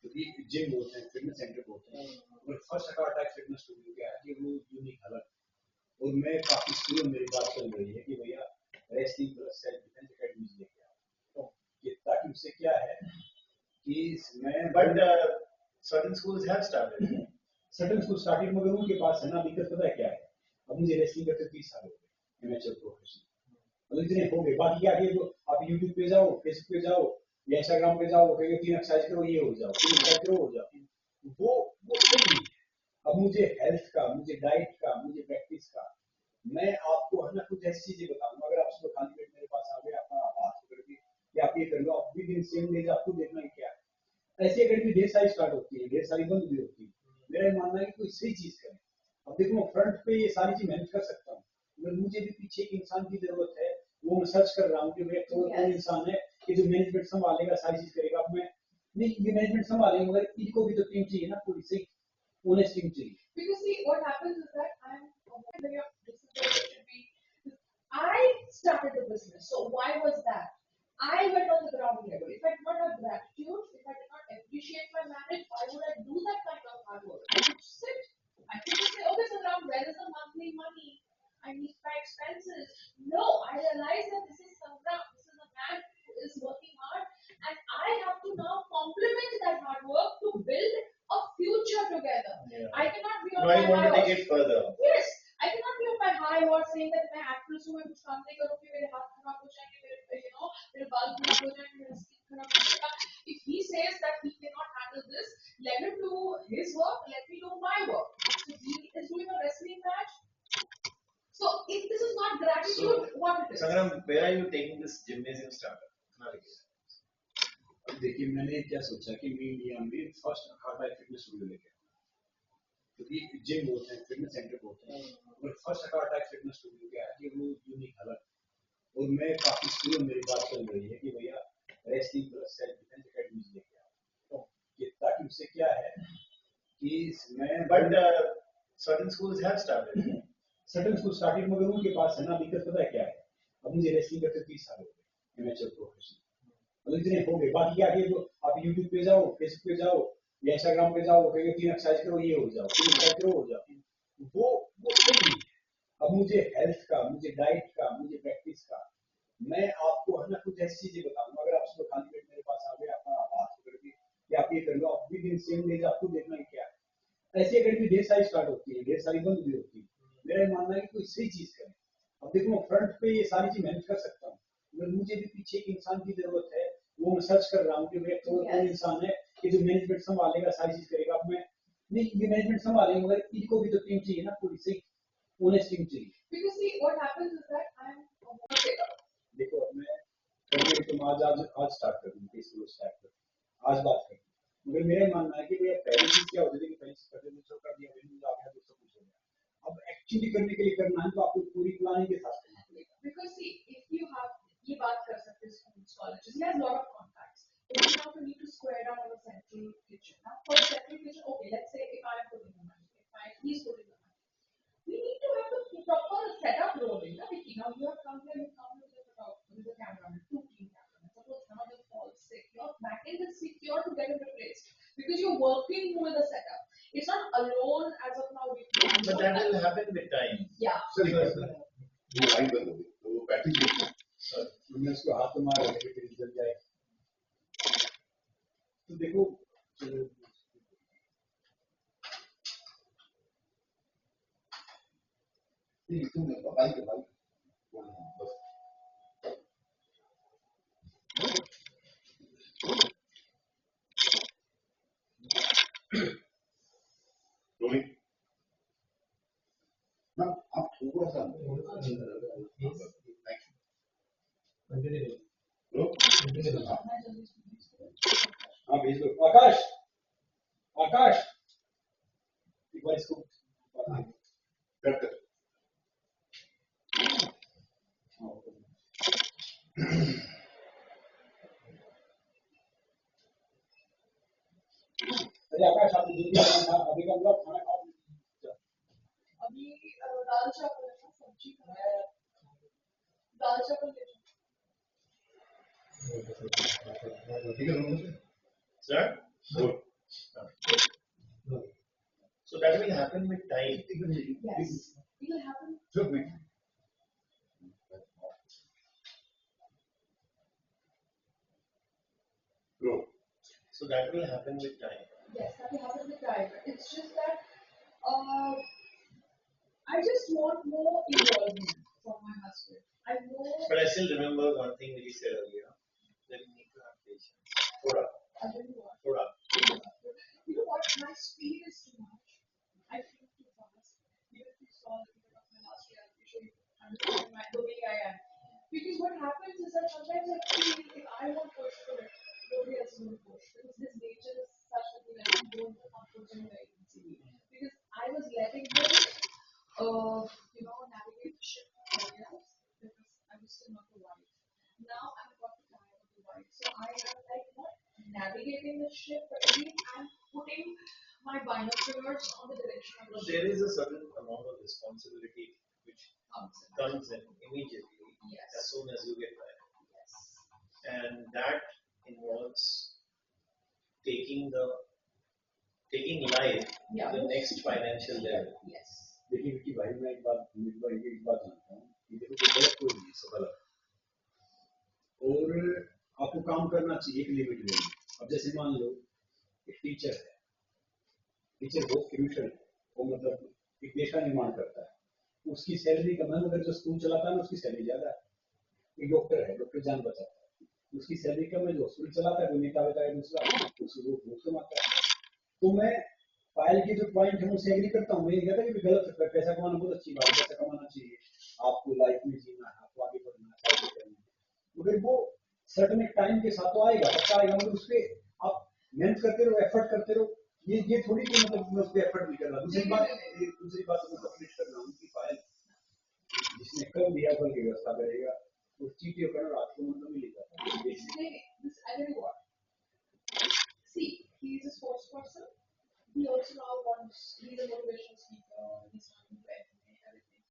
क्योंकि जिम बोलते हैं, फिटनेस सेंटर बोलते हैं, और फर्स्ट अखाड़ा फिटनेस स्टूडियो क्या है कि वो यूनिक अलग। और मैं काफी स्कूल मेरी बात चल रही है कि भैया wrestling plus self defence academy लेके आओ, तो ताकि उससे क्या है कि मैं But certain schools have started. Certain school starting मगर उनके पास है ना, दिक्कत पता है क्या है, अब मुझे रेसलिंग करते 30 साल हो गए एमेचर प्रोफेशनल, मतलब इतने हो गए। बाकी क्या कि आप यूट्यूब पे जाओ, फेसबुक पे जाओ या इंस्टाग्राम पे जाओ, कहेंगे 3 एक्सरसाइज करो, ये हो जाओ, 3 एक्सरसाइज करो, हो जाओ, वो सही नहीं है। अब मुझे हेल्थ का, मुझे डाइट का, मुझे प्रैक्टिस का, मैं आपको है ना कुछ ऐसी चीजें बताऊंगा, अगर आप सुबह खाली पेट मेरे पास आ गए, अपना हाथ पकड़ के कि आप ये कर लो, आप विद इन सेम डेज आपको देखना है क्या है। ऐसी अकेडमी ढेर सारी स्टार्ट होती है, ढेर सारी बंद भी होती है। मेरा ये मानना है कि कोई सही चीज करें। अब देखो मैं फ्रंट पे ये सारी चीज मैनेज कर सकता हूँ, मगर मुझे भी पीछे एक इंसान की जरूरत है। वो मैं सर्च कर रहा हूँ कि भैया कौन इंसान है कि जो मैनेजमेंट संभालेगा, सारी चीज करेगा। अब मैं नहीं, ये मैनेजमेंट संभालेंगे, मगर इनको भी तो टीम चाहिए ना, पूरी सही ओनेस्ट टीम चाहिए। Because see, what happens is that this is where it should be. I started the business, so why was that? I went on the ground level. If I did not have gratitude, if I did not appreciate my marriage, why would I do that kind of hard work? I could sit. I could just say, okay, Sangram, where is the monthly money? I need my expenses. No, I realized that this is Sangram. This is a man who is working hard, and I have to now complement that hard work to build a future together. Yeah. I cannot be on No, I my want to high take horse. it further. Yes, I cannot be on my high horse saying that मैं actress हूँ, मैं कुछ काम नहीं करूँगी, मेरे हाथ खराब हो जाएंगे, मेरे बाल खराब हो जाएंगे, मेरा skin खराब हो जाएगा. If he says that he cannot handle this, let him do his work, let me do my work. So he is doing a wrestling match. So if this is not gratitude, what it is? Sangram, where are you taking this gymnasium startup? अब देखिए मैंने क्या सोचा कि मैं India में first hard life fitness studio लेके आऊं। क्योंकि जिम बोलते हैं, फिटनेस सेंटर बोलते हैं, और first hard life fitness studio क्या है कि वो यूनिक अलग। और मैं काफी स्कूलों मेरी बात चल रही है कि भैया wrestling plus self defence academy लेके आओ, तो ताकि उससे क्या है कि मैं But certain schools have started. Certain school started, मगर उनके पास है ना दिक्कत पता है क्या है। अब मुझे रेसलिंग करते 30 साल हो गए, एमेचर प्रोफेशनल, मतलब इतने हो गए। बाकी क्या कि आप यूट्यूब पे जाओ, फेसबुक पे जाओ या इंस्टाग्राम पे जाओ, कहीं 3 एक्सरसाइज करो, ये हो जाओ, 3 एक्सरसाइज करो, हो जाओ। वो सही नहीं है। अब मुझे हेल्थ का, मुझे डाइट का, मुझे प्रैक्टिस का, मैं आपको है ना कुछ ऐसी चीजें बताऊंगा, अगर आप सुबह खाली पेट मेरे पास आ गए, अपना हाथ पकड़ के कि आप ये कर लो, आप विद इन सेम डेज आपको देखना है क्या है। ऐसी अकेडमी ढेर सारी स्टार्ट होती है, ढेर सारी बंद भी होती है। मेरा ये मानना है कि कोई सही चीज करें। अब देखो मैं फ्रंट पे ये सारी चीज मैनेज कर सकता हूँ, मगर मुझे भी पीछे एक इंसान की जरूरत है। वो मैं सर्च कर रहा हूँ कि भैया कौन इंसान है कि जो मैनेजमेंट संभालेगा, सारी चीज करेगा। अब मैं नहीं, ये मैनेजमेंट संभालेंगे, मगर इनको भी तो टीम चाहिए ना, पूरी सही ओनेस्ट टीम चाहिए। Because see, what happens is that देखो अब मैं करियर तो आज स्टार्ट कर दूँ, स्टार्ट कर आज बात कर, मगर मेरा मानना है कि भैया पहली चीज क्या होती थी कि पहले से करते तो कर दिया, वेन्यू आ गया, दोस्तों कुछ हो गया। अब एक्चुअली करने के लिए करना है तो आपको पूरी प्लानिंग के साथ करना पड़ेगा। because see, if you have ये बात कर सकते हैं schools, colleges, he has a lot of contacts. But you now need to square down on a central kitchen. Now for a central kitchen, okay, let's say if I am putting the money, he's putting the money, we need to have a proper setup rolling. Vicky, now you have come here, you come with a cameraman, 2 team cameramen. Suppose one of them falls sick, your back end is secure to get him replaced because you're working with a setup. It's not alone as of now. But that will happen with time. Yeah. वो line बंद हो गई तो वो battery मैं उसको हाथ मार रहा है कि जल जाए। तो देखो तुमने बताई के भाई बस रोलिंग ना आप थोड़ा सा हाँ भेज दो। आकाश, आकाश एक बार इसको कट कर अरे आकाश आपने जल्दी आना था, अभी का मतलब खाना खा अभी दाल चावल है ना, सब्जी खाया, दाल चावल ले लो। ठीक है rolling Sir? Good So that will happen with time. Yes, it will happen. Sure, mate. Bro, So that will happen with time. Yes, that will happen with time. It's just that I just want more involvement from my husband. I know. But I still remember one thing that he said earlier, that you need to have patience. Thoda. I don't know what. Thoda. You know what? My speed is too much. I think too fast. Even if you saw the video of my last reality show, you understand the way I am. Because what happens is that sometimes I feel if I won't push for it, nobody else will push. Because this nature is such a thing that I don't comfort zone very easily. Because I was letting him, navigate the ship earlier because I was still not the wife. Now I'm got to tie of the wife. So I am like not navigating the ship, but at least I'm putting my binoculars on the direction of the No, ship. there is a certain amount of responsibility which Comes in. comes in immediately Yes. as soon as you get married. Yes. And that involves taking the taking life Yeah. to the next financial level. Yes. देखिए विकी भाई मैं एक बात जानता हूँ कि देखो कि गलत कोई नहीं है, सब गलत है। और आपको काम करना चाहिए एक लिमिट में। अब जैसे मान लो एक टीचर है, टीचर बहुत क्रूशियल है, वो मतलब एक देश का निर्माण करता है। उसकी सैलरी कम है मगर जो स्कूल चलाता है ना उसकी सैलरी ज्यादा है। एक डॉक्टर है, डॉक्टर जान बचाता है, उसकी सैलरी कम है, जो हॉस्पिटल चलाता है वो नेता होता है दूसरा, उसको घूस कमाता है। तो मैं पायल के जो पॉइंट है उनसे एग्री करता हूँ। मैं ये कहता कि गलत है, पैसा कमाना बहुत अच्छी बात है, पैसा कमाना चाहिए, आपको लाइफ में जीना है, आपको आगे बढ़ना है, शादी करनी है, मगर वो सर्टन एक टाइम के साथ तो आएगा, पक्का आएगा, मगर उस पर आप मेहनत करते रहो, एफर्ट करते रहो। ये थोड़ी कि मतलब मैं उस पर एफर्ट नहीं कर रहा। दूसरी बात मैं कंप्लीट कर रहा हूँ कि पायल जिसने कर दिया फल की व्यवस्था करेगा, वो चीटी होकर रात को मतलब मिलेगा। This I tell you what. See, he is a sports person. He also now wants, he's a motivational speaker, he's trying to everything.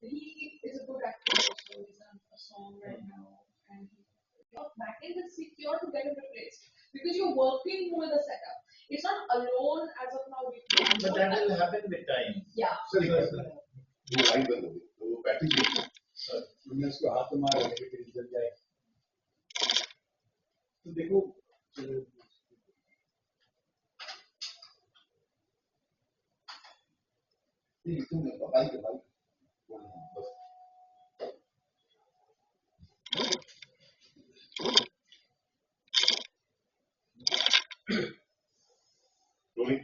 He is a good actor also, he's done a song right now, and your back end is secure to get him replaced. Because you're working with a setup. It's not alone as of now. But that will happen with time. Yeah. Sir ये line बंद हो गई तो वो battery मैं उसको हाथ में मार रहा फिर जल जाए। तो देखो तुम भाई के भाई बस रोहित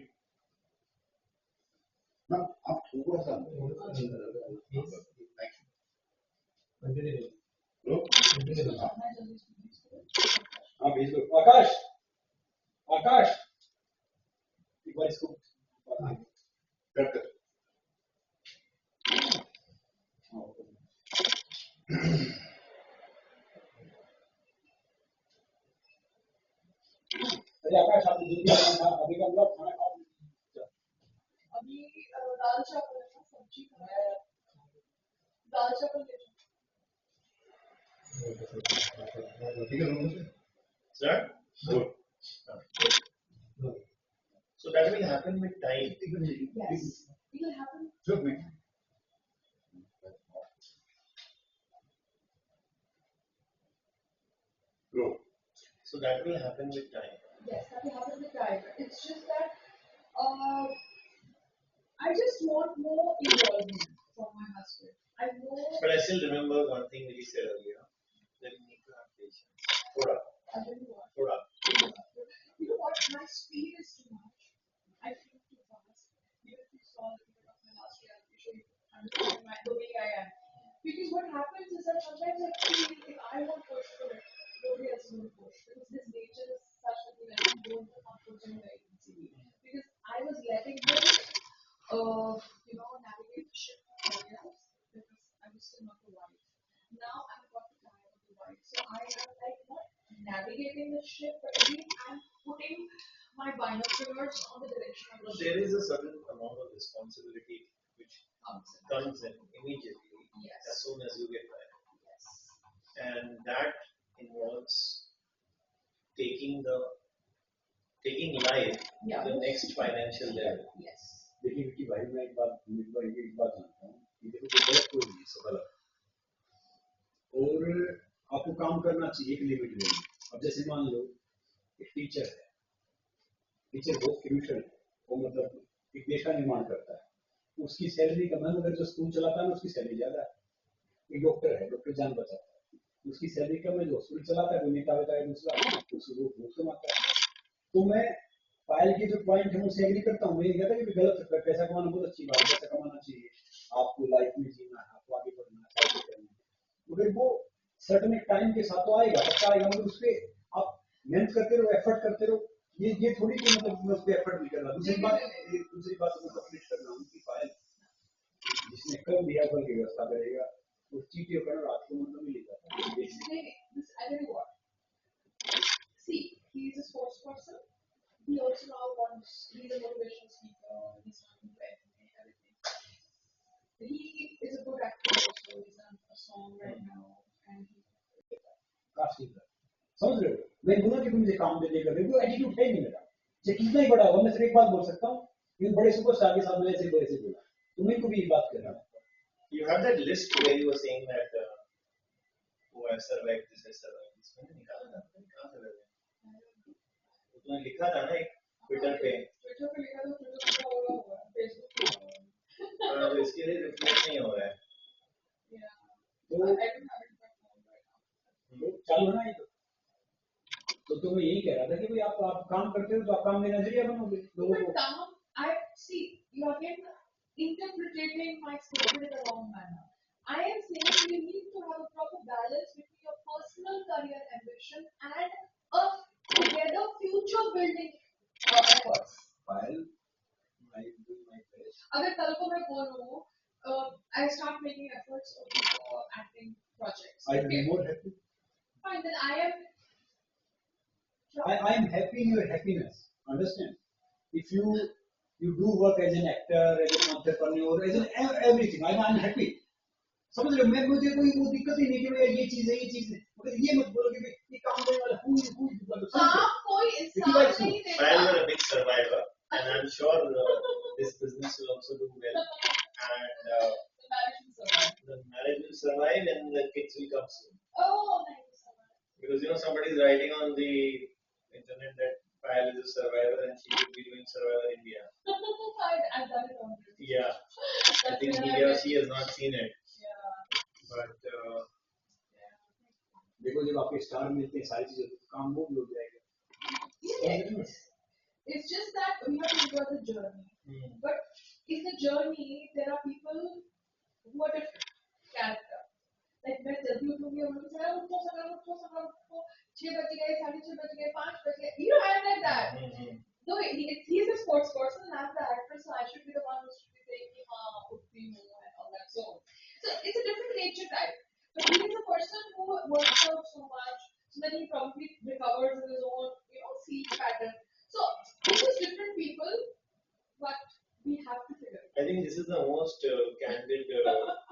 ना आप थोड़ा सा हाँ भेज दो। आकाश, आकाश एक बार इसको कट कर अरे आकाश आपने जल्दी आना था, अभी का मतलब खाना खा अभी दाल चावल है ना, सब्जी खाया, दाल चावल ले ठीक है Rohit Sir? Good. So that will happen with time. Yes, it will happen. Sure, wait. Go. So that will happen with time. Yes, that will happen with time. It's just that I just want more involvement from my husband. I know. But I still remember one thing that he said earlier, that we need to have patience. Thoda, I don't know what. thoda. You know what? My speed is too much. I feel too fast. Even if you saw the video of my last year, I'm sure you understand the way I am. Because what happens is that sometimes I feel if I won't push for it, nobody else will push. Because this nature is such a thing that I don't comfort zone very easily. Because I was letting him, navigate the ship earlier because I was still not the wife. Now I'm got to tie of the wife. So I am like not navigating the ship, but at least I'm putting my binoculars on the direction of No, the ship. there is a certain amount of responsibility which Comes in. comes in immediately Yes. as soon as you get married. Yes. And that involves taking life Yeah. to the next financial level. Yes. देखिए विकी भाई मैं एक बात जानता हूँ कि देखो कि गलत कोई नहीं है, सब गलत है। और आपको काम करना चाहिए एक लिमिट में। अब जैसे मान लो एक टीचर है, टीचर बहुत क्रूशियल है, वो मतलब एक देश का निर्माण करता है। उसकी सैलरी कम है मगर जो स्कूल चलाता है ना उसकी सैलरी ज्यादा है। एक डॉक्टर है, डॉक्टर जान बचाता है, उसकी सैलरी कम है, जो हॉस्पिटल चलाता है वो नेता होता है दूसरा, उसको घूस कमाता है। तो मैं पायल के जो पॉइंट है उनसे एग्री करता हूँ। मैं ये कहता कि गलत है, पैसा कमाना बहुत अच्छी बात है, पैसा कमाना चाहिए, आपको लाइफ में जीना है, आपको आगे फिर वो सर्टन एक टाइम के साथ तो आएगा, पक्का आएगा, मतलब उसपे आप मेहनत करते रहो, एफर्ट करते रहो। ये थोड़ी कि मतलब मैं उस पर एफर्ट नहीं कर रहा। दूसरी बात मैं कंप्लीट कर रहा हूँ कि फाइल जिसने कर दिया कल की व्यवस्था करेगा, उस चीटियों का रात को मतलब मिल जाता है। This I tell you what. See, he is a sports person. He also now wants. He's a motivational speaker. He's trying to do everything. He is a good actor also. He's done a song right now, and काफी समझ रहे हो? मैं बोला कि तुम मुझे काम दे देगा, देखो एटीट्यूड है नहीं मेरा, चाहे कितना ही बड़ा हो। मैं सिर्फ एक बात बोल सकता हूँ, ये बड़े सुपरस्टार के साथ मैंने ऐसे बड़े से बोला, तो मैं को भी ये बात कर रहा हूँ। You have that list where you were saying that who has survived this has survived this. मैंने निकाला था, कहाँ से लगा? तो तुमने लिखा था ना एक ट्विटर पे। Twitter पे लिखा तो Twitter पे होगा हुआ, Facebook पे होगा। हाँ, तो इसके लिए रिफ्लेक्ट नहीं हो रहा है। Yeah. तो I don't have it in my phone right now. तो चालू है ना ये तो मैं यही कह रहा था कि भाई आप काम करते हो तो आप काम में नजरिया बनोगे लोगों But को। Tom, I see you are again interpreting my statement in the wrong manner. I am saying you need to have a proper balance between your personal career ambition and a together future building efforts. File my best. अगर कल को मैं बोलूँ, I start making efforts of acting projects. I will be more happy. Fine, then I am. I am happy in your happiness. Understand? If you do work as an actor, as an entrepreneur, as an everything, I'm happy. समझ रहे हो? मैं मुझे कोई वो दिक्कत ही नहीं कि भाई ये चीज है, मगर ये मत बोलो कि ये काम करने वाला हाँ, कोई इंसान नहीं देता। While you're a big survivor, and I'm sure this business will also do well, and the marriage will survive, and the kids will come soon. Oh, thank you so much. Because somebody is writing on the internet that Payal is a survivor and she will be doing Survivor India. I've done it already. Yeah, I think he or she has not seen it. Yeah. But देखो जब आपके star मिलते हैं सारी चीजें काम वो भी हो जाएगा। Yes. It's just that we have to enjoy the journey. But in the journey, there are people who are different character. Like मैं जल्दी उठूंगी और मुझे सारा उठो 6 बज गए 6:30 बज गए 5 बज गए. You know, I'm like that. No, he's a sports person and I'm the actress, so I should be the one who should be saying utti hu and all that. So it's a different nature type. But he is a person who works out so much, so that he probably recovers in his own, sleep pattern. So it's just different people, but we have to figure it. I think this is the most candid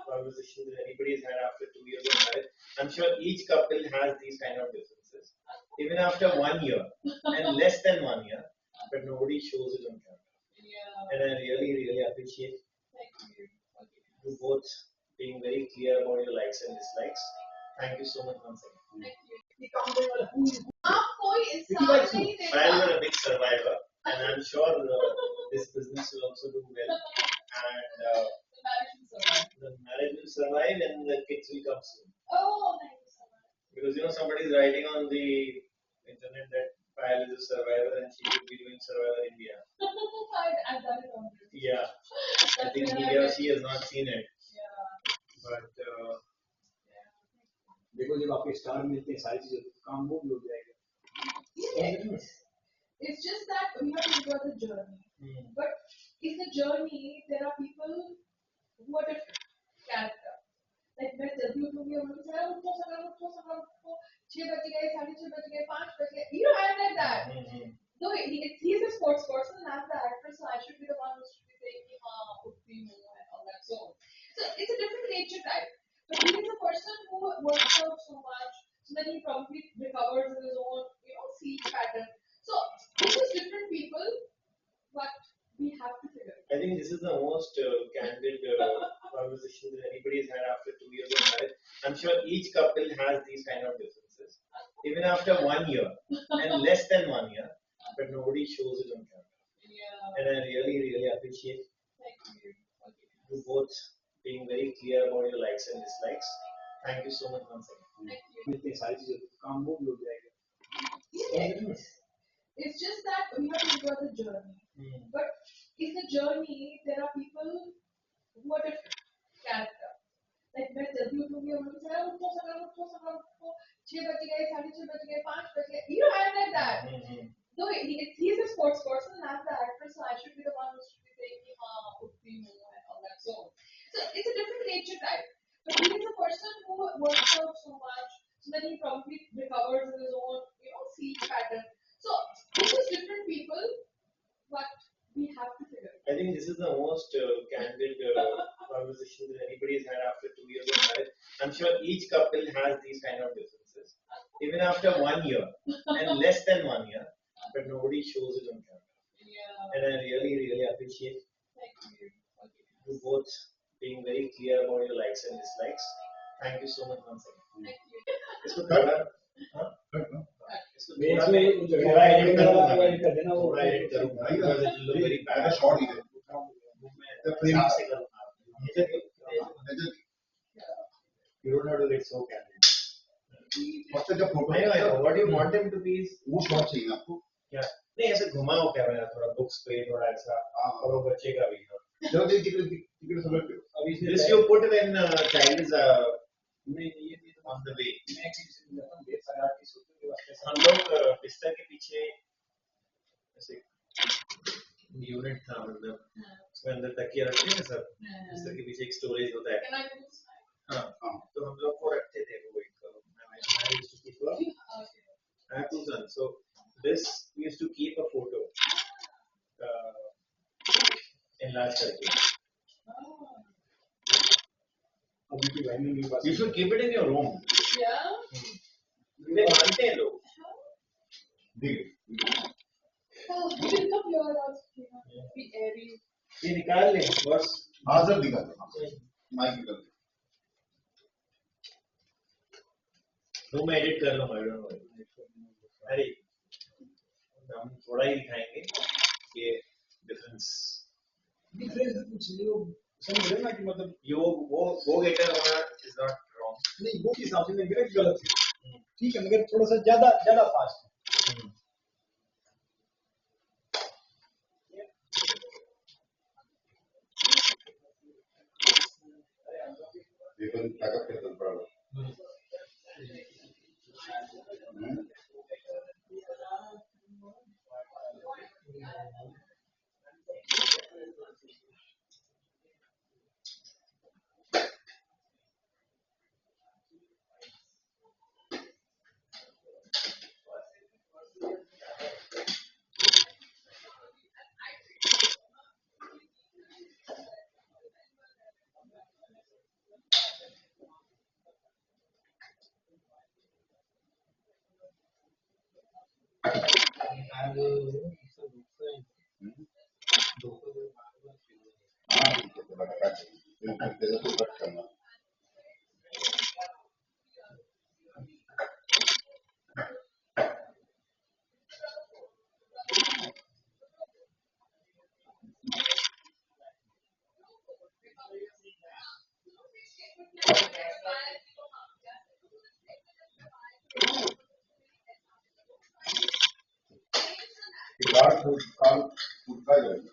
conversation that anybody has had after 2 years of marriage. I'm sure each couple has these kind of differences, even after 1 year and less than 1 year, but nobody shows it on camera. Yeah. And I really, really appreciate Thank you. you both being very clear about your likes and dislikes. Thank you so much once again. Thank you. ये काम करने वाला आप कोई इंसान नहीं देता। While you're a big survivor, and I'm sure this business will also do well, and the marriage will survive, and the kids will come soon. Oh, thank you so much. Because somebody is writing on the internet that Payal is a survivor and she will be doing Survivor India. I've done it already. Yeah, I think he or she has not seen it. Yeah. But देखो जब आपके star मिलते हैं सारी चीजें काम वो भी हो जाएगा। Yes. It's just that we have to enjoy the journey. But in the journey, there are people who are different character. Like मैं जल्दी उठूंगी और मुझे सारा उठो 6 बज गए 6:30 बज गए 5 बज गए. You know, I'm like that. No, he's a sports person and I'm the actress, so I should be the one who should be saying utti hu and all that. So it's a different nature type. But he is a person who works out so much, so that he probably recovers in his own, sleep pattern. So it's just different people, but we have to figure it out. I think this is the most candid conversation that anybody has had after 2 years of marriage. I'm sure each couple has these kind of differences, even after 1 year and less than 1 year, but nobody shows it on camera. Yeah. And I really, really appreciate Thank you. you both being very clear about your likes and dislikes. Thank you so much once again. Thank you. मिलते हैं सारी चीजें काम वो भी हो जाएगा। Yes. It's just that we have to enjoy the journey. But in the journey, there are people who are different character. Like मैं जल्दी उठूंगी और मुझे सर उठो 6 बज गए 6:30 बज गए 5 बज गए. You know, I'm like that. No, he's a sports person and I'm the actor, so I should be the one who should be saying, utti hu and all that. So it's a different nature type. But he is a person who works out so much, so that he probably recovers in his own, sleep pattern. So it's just different people, but we have to figure it I think this is the most candid conversation that anybody's had after 2 years of marriage. I'm sure each couple has these kind of differences, even after 1 year and less than 1 year, but nobody shows it on camera. Yeah. And I really, really appreciate Thank you. you both being very clear about your likes and dislikes. Thank you so much once again. Thank you. इसको थोड़ा इसको थोड़ा मैं थोड़ा थोड़ा edit करूँगा मैं edit कर देना, वो थोड़ा edit करूँगा because it will look very bad. Short ही है मैं हिसाब से करूँगा you don't have to get so candid. सबसे जब photo I know what you want him to be is वो शॉर्ट चाहिए आपको क्या नहीं ऐसे घुमाओ कैमरा थोड़ा बुक्स पे थोड़ा ऐसा और वो बच्चे का भी चलो देख टिकट समझ लो अभी से this you put when child is नहीं ये on the way. मैं किसी से जाता हूँ देर साढ़े 8 की सोते के वास्ते हम लोग बिस्तर के पीछे ऐसे यूनिट था मतलब उसके अंदर तकिया रखते हैं सब बिस्तर के पीछे एक स्टोरेज होता है Can I do this? हाँ तो हम लोग को रखते थे वो एक I have two sons so this we used to keep a photo enlarge करके अभी की बहन मेरे पास you should keep it in your room Yeah. ये मानते हैं लोग देख Oh, you can come here also. Be airy. ये निकाल ले बस हाँ सर दिखा दो माइक निकल रूम में एडिट कर लो I don't know अरे हम थोड़ा ही दिखाएंगे ये डिफरेंस डिफरेंस कुछ नहीं वो समझ रहे हो ना कि मतलब यो वो गेटर होना इज नॉट रॉन्ग नहीं वो के हिसाब से नहीं मेरा गलत है ठीक है मगर थोड़ा सा ज्यादा फास्ट है ये तो बैकअप करना पड़ेगा हाँ तो थोड़ा कट तो कट करना कार फूट का जाएगा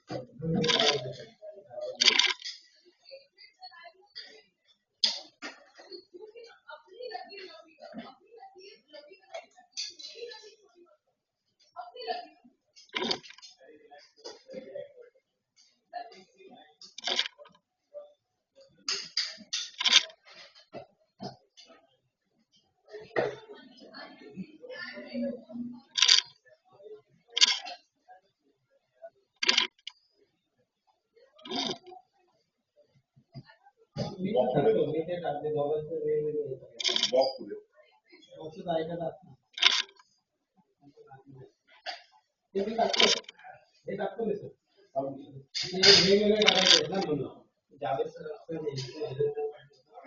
बॉक्स खुले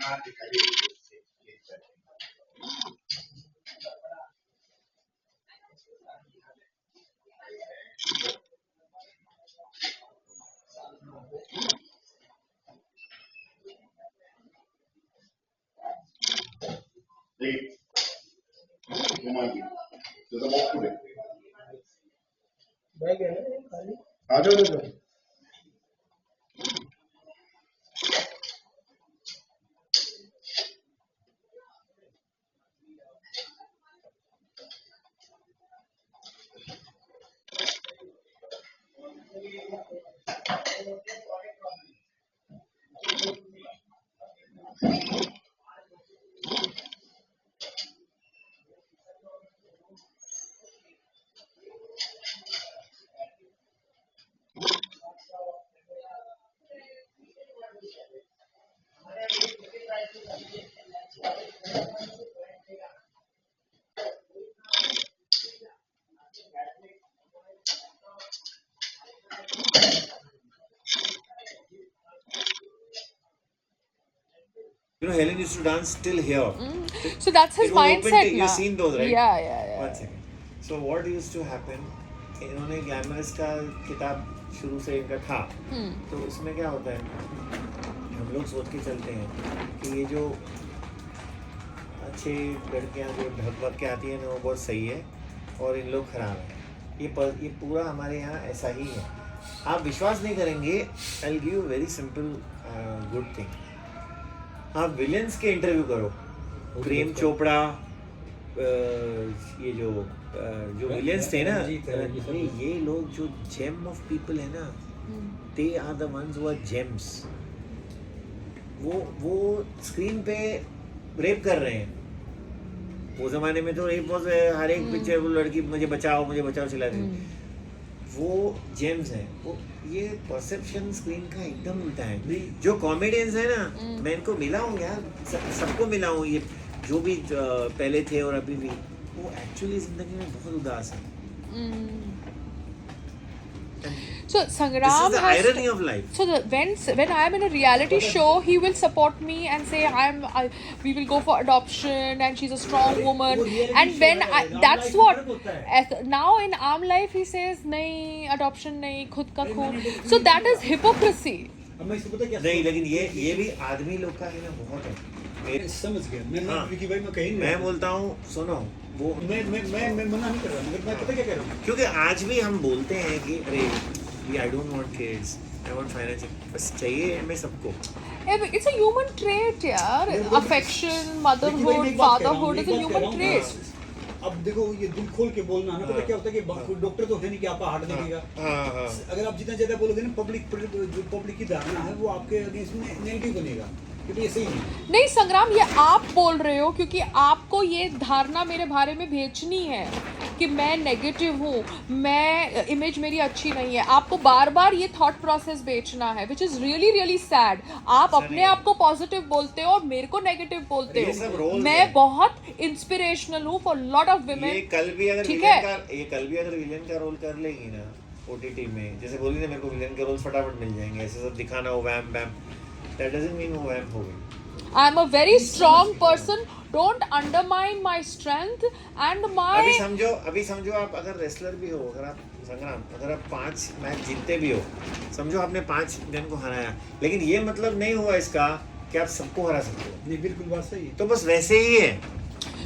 हाँ दिखाइए देख घुमाइए तो बॉक्स खुले आ जाओ You know, Helen used to dance till here. So that's his It was open mindset to, you've now. seen those, right? Yeah. One second. So what used to happen? इन्होंने glamorous का किताब शुरू से इनका था, तो उसमें क्या होता है, हम लोग सोच के चलते हैं कि ये जो अच्छे लड़कियां जो ढक भग के आती हैं ना वो बहुत सही है और इन लोग खराब हैं। ये पूरा हमारे यहाँ ऐसा ही है। आप विश्वास नहीं करेंगे। I will give you very simple good thing. आप विलियंस के इंटरव्यू करो, प्रेम चोपड़ा, ये जो विलियंस थे ना, अरे ये लोग जो जेम ऑफ पीपल है ना, they are the ones who are gems. वो स्क्रीन पे रेप कर रहे हैं। वो जमाने में तो रेप वॉज हर एक पिक्चर वो लड़की मुझे बचाओ चिल्ला रही। वो जेम्स हैं। वो ये परसेप्शन स्क्रीन का एकदम उल्टा है। जो कॉमेडियंस है ना, मैं इनको मिला हूँ यार, सबको मिला हूँ, ये जो भी पहले थे और अभी भी, वो एक्चुअली जिंदगी में बहुत उदास है। So Sangram This is the has irony of life. So when I am in a reality show, he will support me and say we will go for adoption and she's a strong woman. And when that's what now in Aam Life he says nahi adoption nahi khud ka खून. So that is hypocrisy. नहीं, लेकिन ये भी आदमी लोग का है ना, बहुत है। समझ गया मैं विकी भाई, मैं कहीं नहीं, मैं बोलता हूँ, सुनो, वो मैं मना नहीं कर रहा, मगर मैं पता क्या कह रहा हूँ, क्योंकि आज भी हम बोलते हैं कि अरे I don't want kids, I want financial, बस चाहिए हमें सबको। It's a human trait, यार. Affection, motherhood, fatherhood is a human trait. अब देखो ये दिल खोल के बोलना ना, पता क्या होता है कि डॉक्टर तो है नहीं कि आपका हार्ट देखेगा। अगर आप जितना ज्यादा बोलोगे ना, पब्लिक की धारणा है वो आपके अगेंस्ट में नेगेटिव बनेगा। नहीं संग्राम, ये आप बोल रहे हो क्योंकि आपको ये धारणा मेरे बारे में भेजनी है कि मैं नेगेटिव हूँ, मैं इमेज मेरी अच्छी नहीं है। आपको बार बार ये थॉट प्रोसेस बेचना है, which is really really sad. आप अपने आप को पॉजिटिव बोलते हो और मेरे को नेगेटिव बोलते हो। मैं बहुत इंस्पिरेशनल हूँ फॉर लॉट ऑफ विमेन। ये कल भी अगर विलेन का रोल कर लेगी ना ओटीटी में, जैसे बोली ना मेरे को विलेन के रोल फटाफट मिल जाएंगे, ऐसे सब दिखाना हो वैम वैम, that doesn't mean वो वैम हो गई। I'm a very strong person. Don't undermine my strength and my. अभी समझो आप अगर रेसलर भी हो, अगर आप संग्राम, अगर आप 5 मैच जीतते भी हो, समझो आपने 5 जन को हराया, लेकिन ये मतलब नहीं हुआ इसका कि आप सबको हरा सकते हो। नहीं, बिल्कुल बात सही है। तो बस वैसे ही है।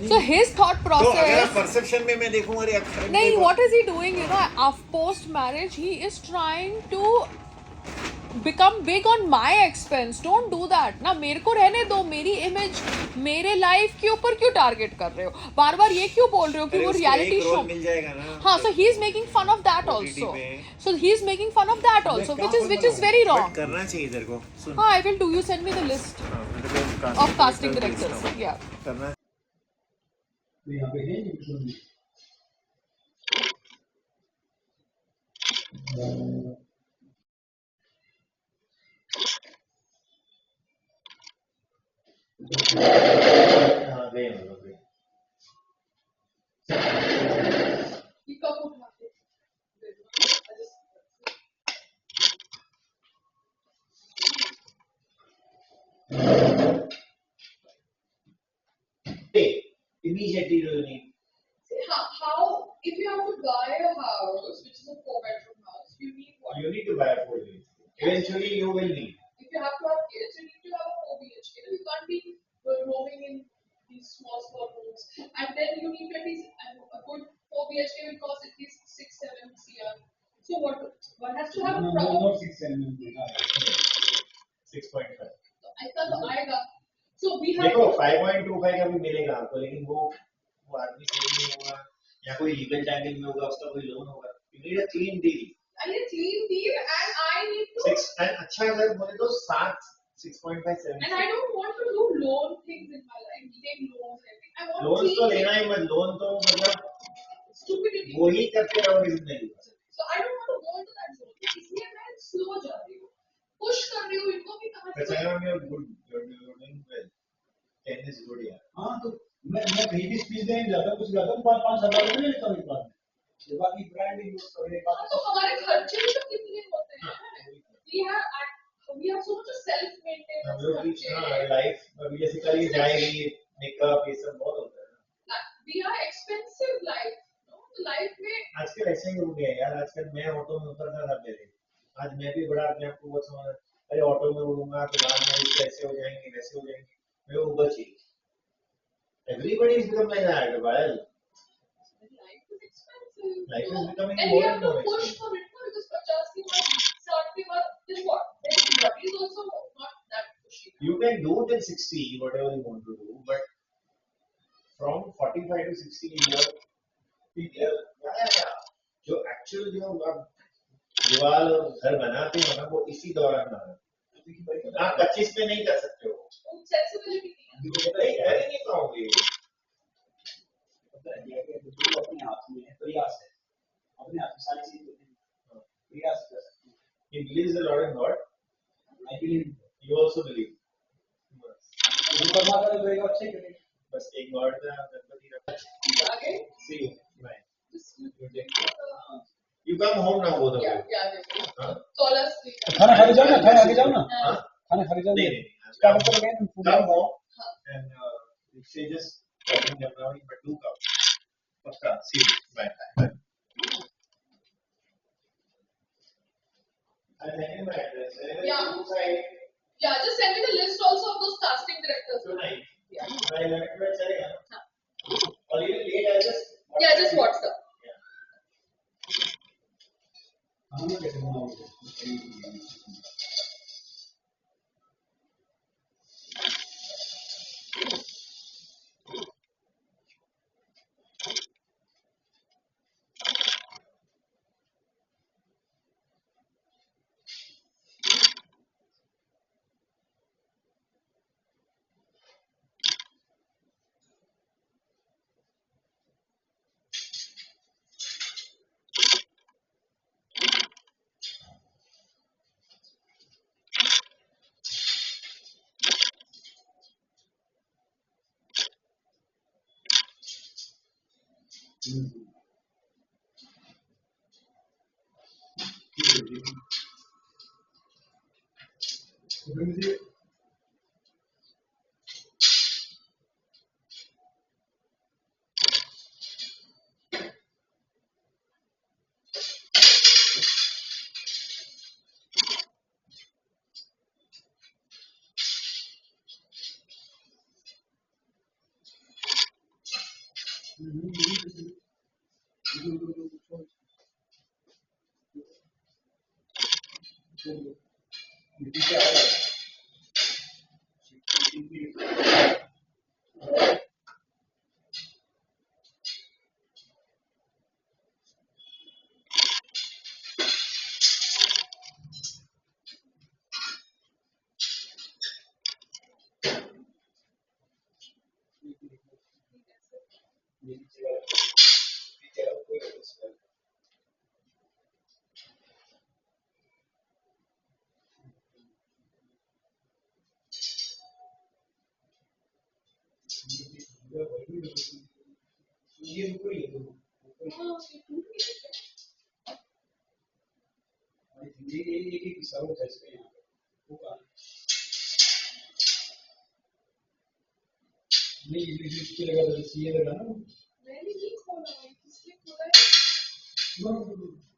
So his thought process. तो अगर आप परसेप्शन में मैं देखूं, अरे नहीं, what is he doing? You know, after post marriage, he is trying to become big on my expense. Don't do that ना, मेरे को रहने दो, मेरी इमेज मेरे लाइफ के ऊपर क्यों टारगेट कर रहे हो? बार बार ये क्यों बोल रहे हो कि वो रियलिटी शो मिल जाएगा ना? हाँ, so he is making fun of that also. So he is making fun of that also, which is very wrong. करना चाहिए इधर को। हाँ, I will do. You send me the list of casting directors. Yeah. करना। यहाँ पे है नहीं। हाँ, गए हम लोग गए। Immediately do you need? See how if you have to buy a house, which is a 4-bedroom house, you need what? You need to buy a 4 BHK. Eventually, you will need. If you have to have kids, you need to have a 4 BHK. You can't be roaming in these small rooms, and then you need at least a good 4 BHK will cost at least 6-7 CR. So one has to have a proper. Not 6-7. 6.5. So ऐसा तो आएगा. So we have. देखो 5.25 का भी मिलेगा आपको, लेकिन वो आदमी सही नहीं होगा या कोई लीगल टैंगल में होगा, उसका कोई लोन होगा। You need a clean deal. I need a clean deal, and I need to. 6 and अच्छा अगर बोले तो 6.5 7. And I don't want to do loan things in my life. Take loans and everything. I want. Loan तो लेना ही मत, loan तो मतलब stupidity. वो ही करते रहोगे जिंदगी। So I don't want to go into that zone. इसलिए मैं slow जा रही हूँ, push कर रही हूँ इनको कि कहाँ से। But I know you're good. You're doing well. 10 is good, yeah. हाँ तो मैं कहीं भी स्पीच देने जाता हूँ, कुछ जाता हूँ, 5,000 रुपये नहीं लेता हूँ एक बार में। ये बाकी ब्रांडिंग यूज कर रहे हाँ, तो हमारे खर्चे भी तो कितने होते हैं। we have so much of self हम maintenance लोग की लाइफ बेसिकली जाएगी, मेकअप ये सब बहुत होता है। we are expensive life, no? Life में आजकल ऐसे ही हो गया यार। आजकल मैं ऑटो में उतरता था पहले, आज मैं भी बड़ा अपने आप को बहुत समझ, अरे ऑटो में उड़ूंगा तो बाद में कैसे हो जाएंगे, वैसे हो जाएंगे, मैं उबर चाहिए। Everybody is becoming like that, while life is expensive. life is becoming and we more have and to more push expensive. for it, no? Because 50 के बाद 60 के बाद then what? Then body is also not that pushy. You can do till 60 whatever you want to do, but from 45 to 60 years, जो actual जो आप दीवार और घर बनाते हो ना, वो इसी दौरान बनाते हो। आप 25 में नहीं कर सकते हो, Sensibility नहीं है। नहीं कर ही नहीं पाओगे। अपने हाथ में है, प्रयास है, अपने हाथ में सारी चीजें प्रयास कर सकते हैं। He believes a lot in God. I believe You also believe. जो परमात्मा करेगा अच्छे करेगा। बस एक गॉड का गणपति रखा। आगे See you. Bye. Just You come home now, both of you. क्या हाँ? call us please. खाना खा के जाओ ना, खाना खा के जाओ ना, हाँ? खाना खा के जाओ। नहीं नहीं। स्टार्ट करोगे ना Come home हाँ। and say just talking about it, but do come. पक्का. See you. Bye. Bye. I'm sending my address. Yeah. Yeah, just send me the list also of those casting directors. Tonight. Yeah. By 11 12 चलेगा ना? हाँ. Or even late, I'll just. Yeah, just WhatsApp. Yeah. खाना कैसे बनाओगे? ये ऊपर ही है दोनों। ये एक ही सर्व है इसमें यहाँ पे। होगा। नहीं ये इसके लगा तो ये लगा ना। मैंने नहीं खोला है, किसने खोला है? No, no, no.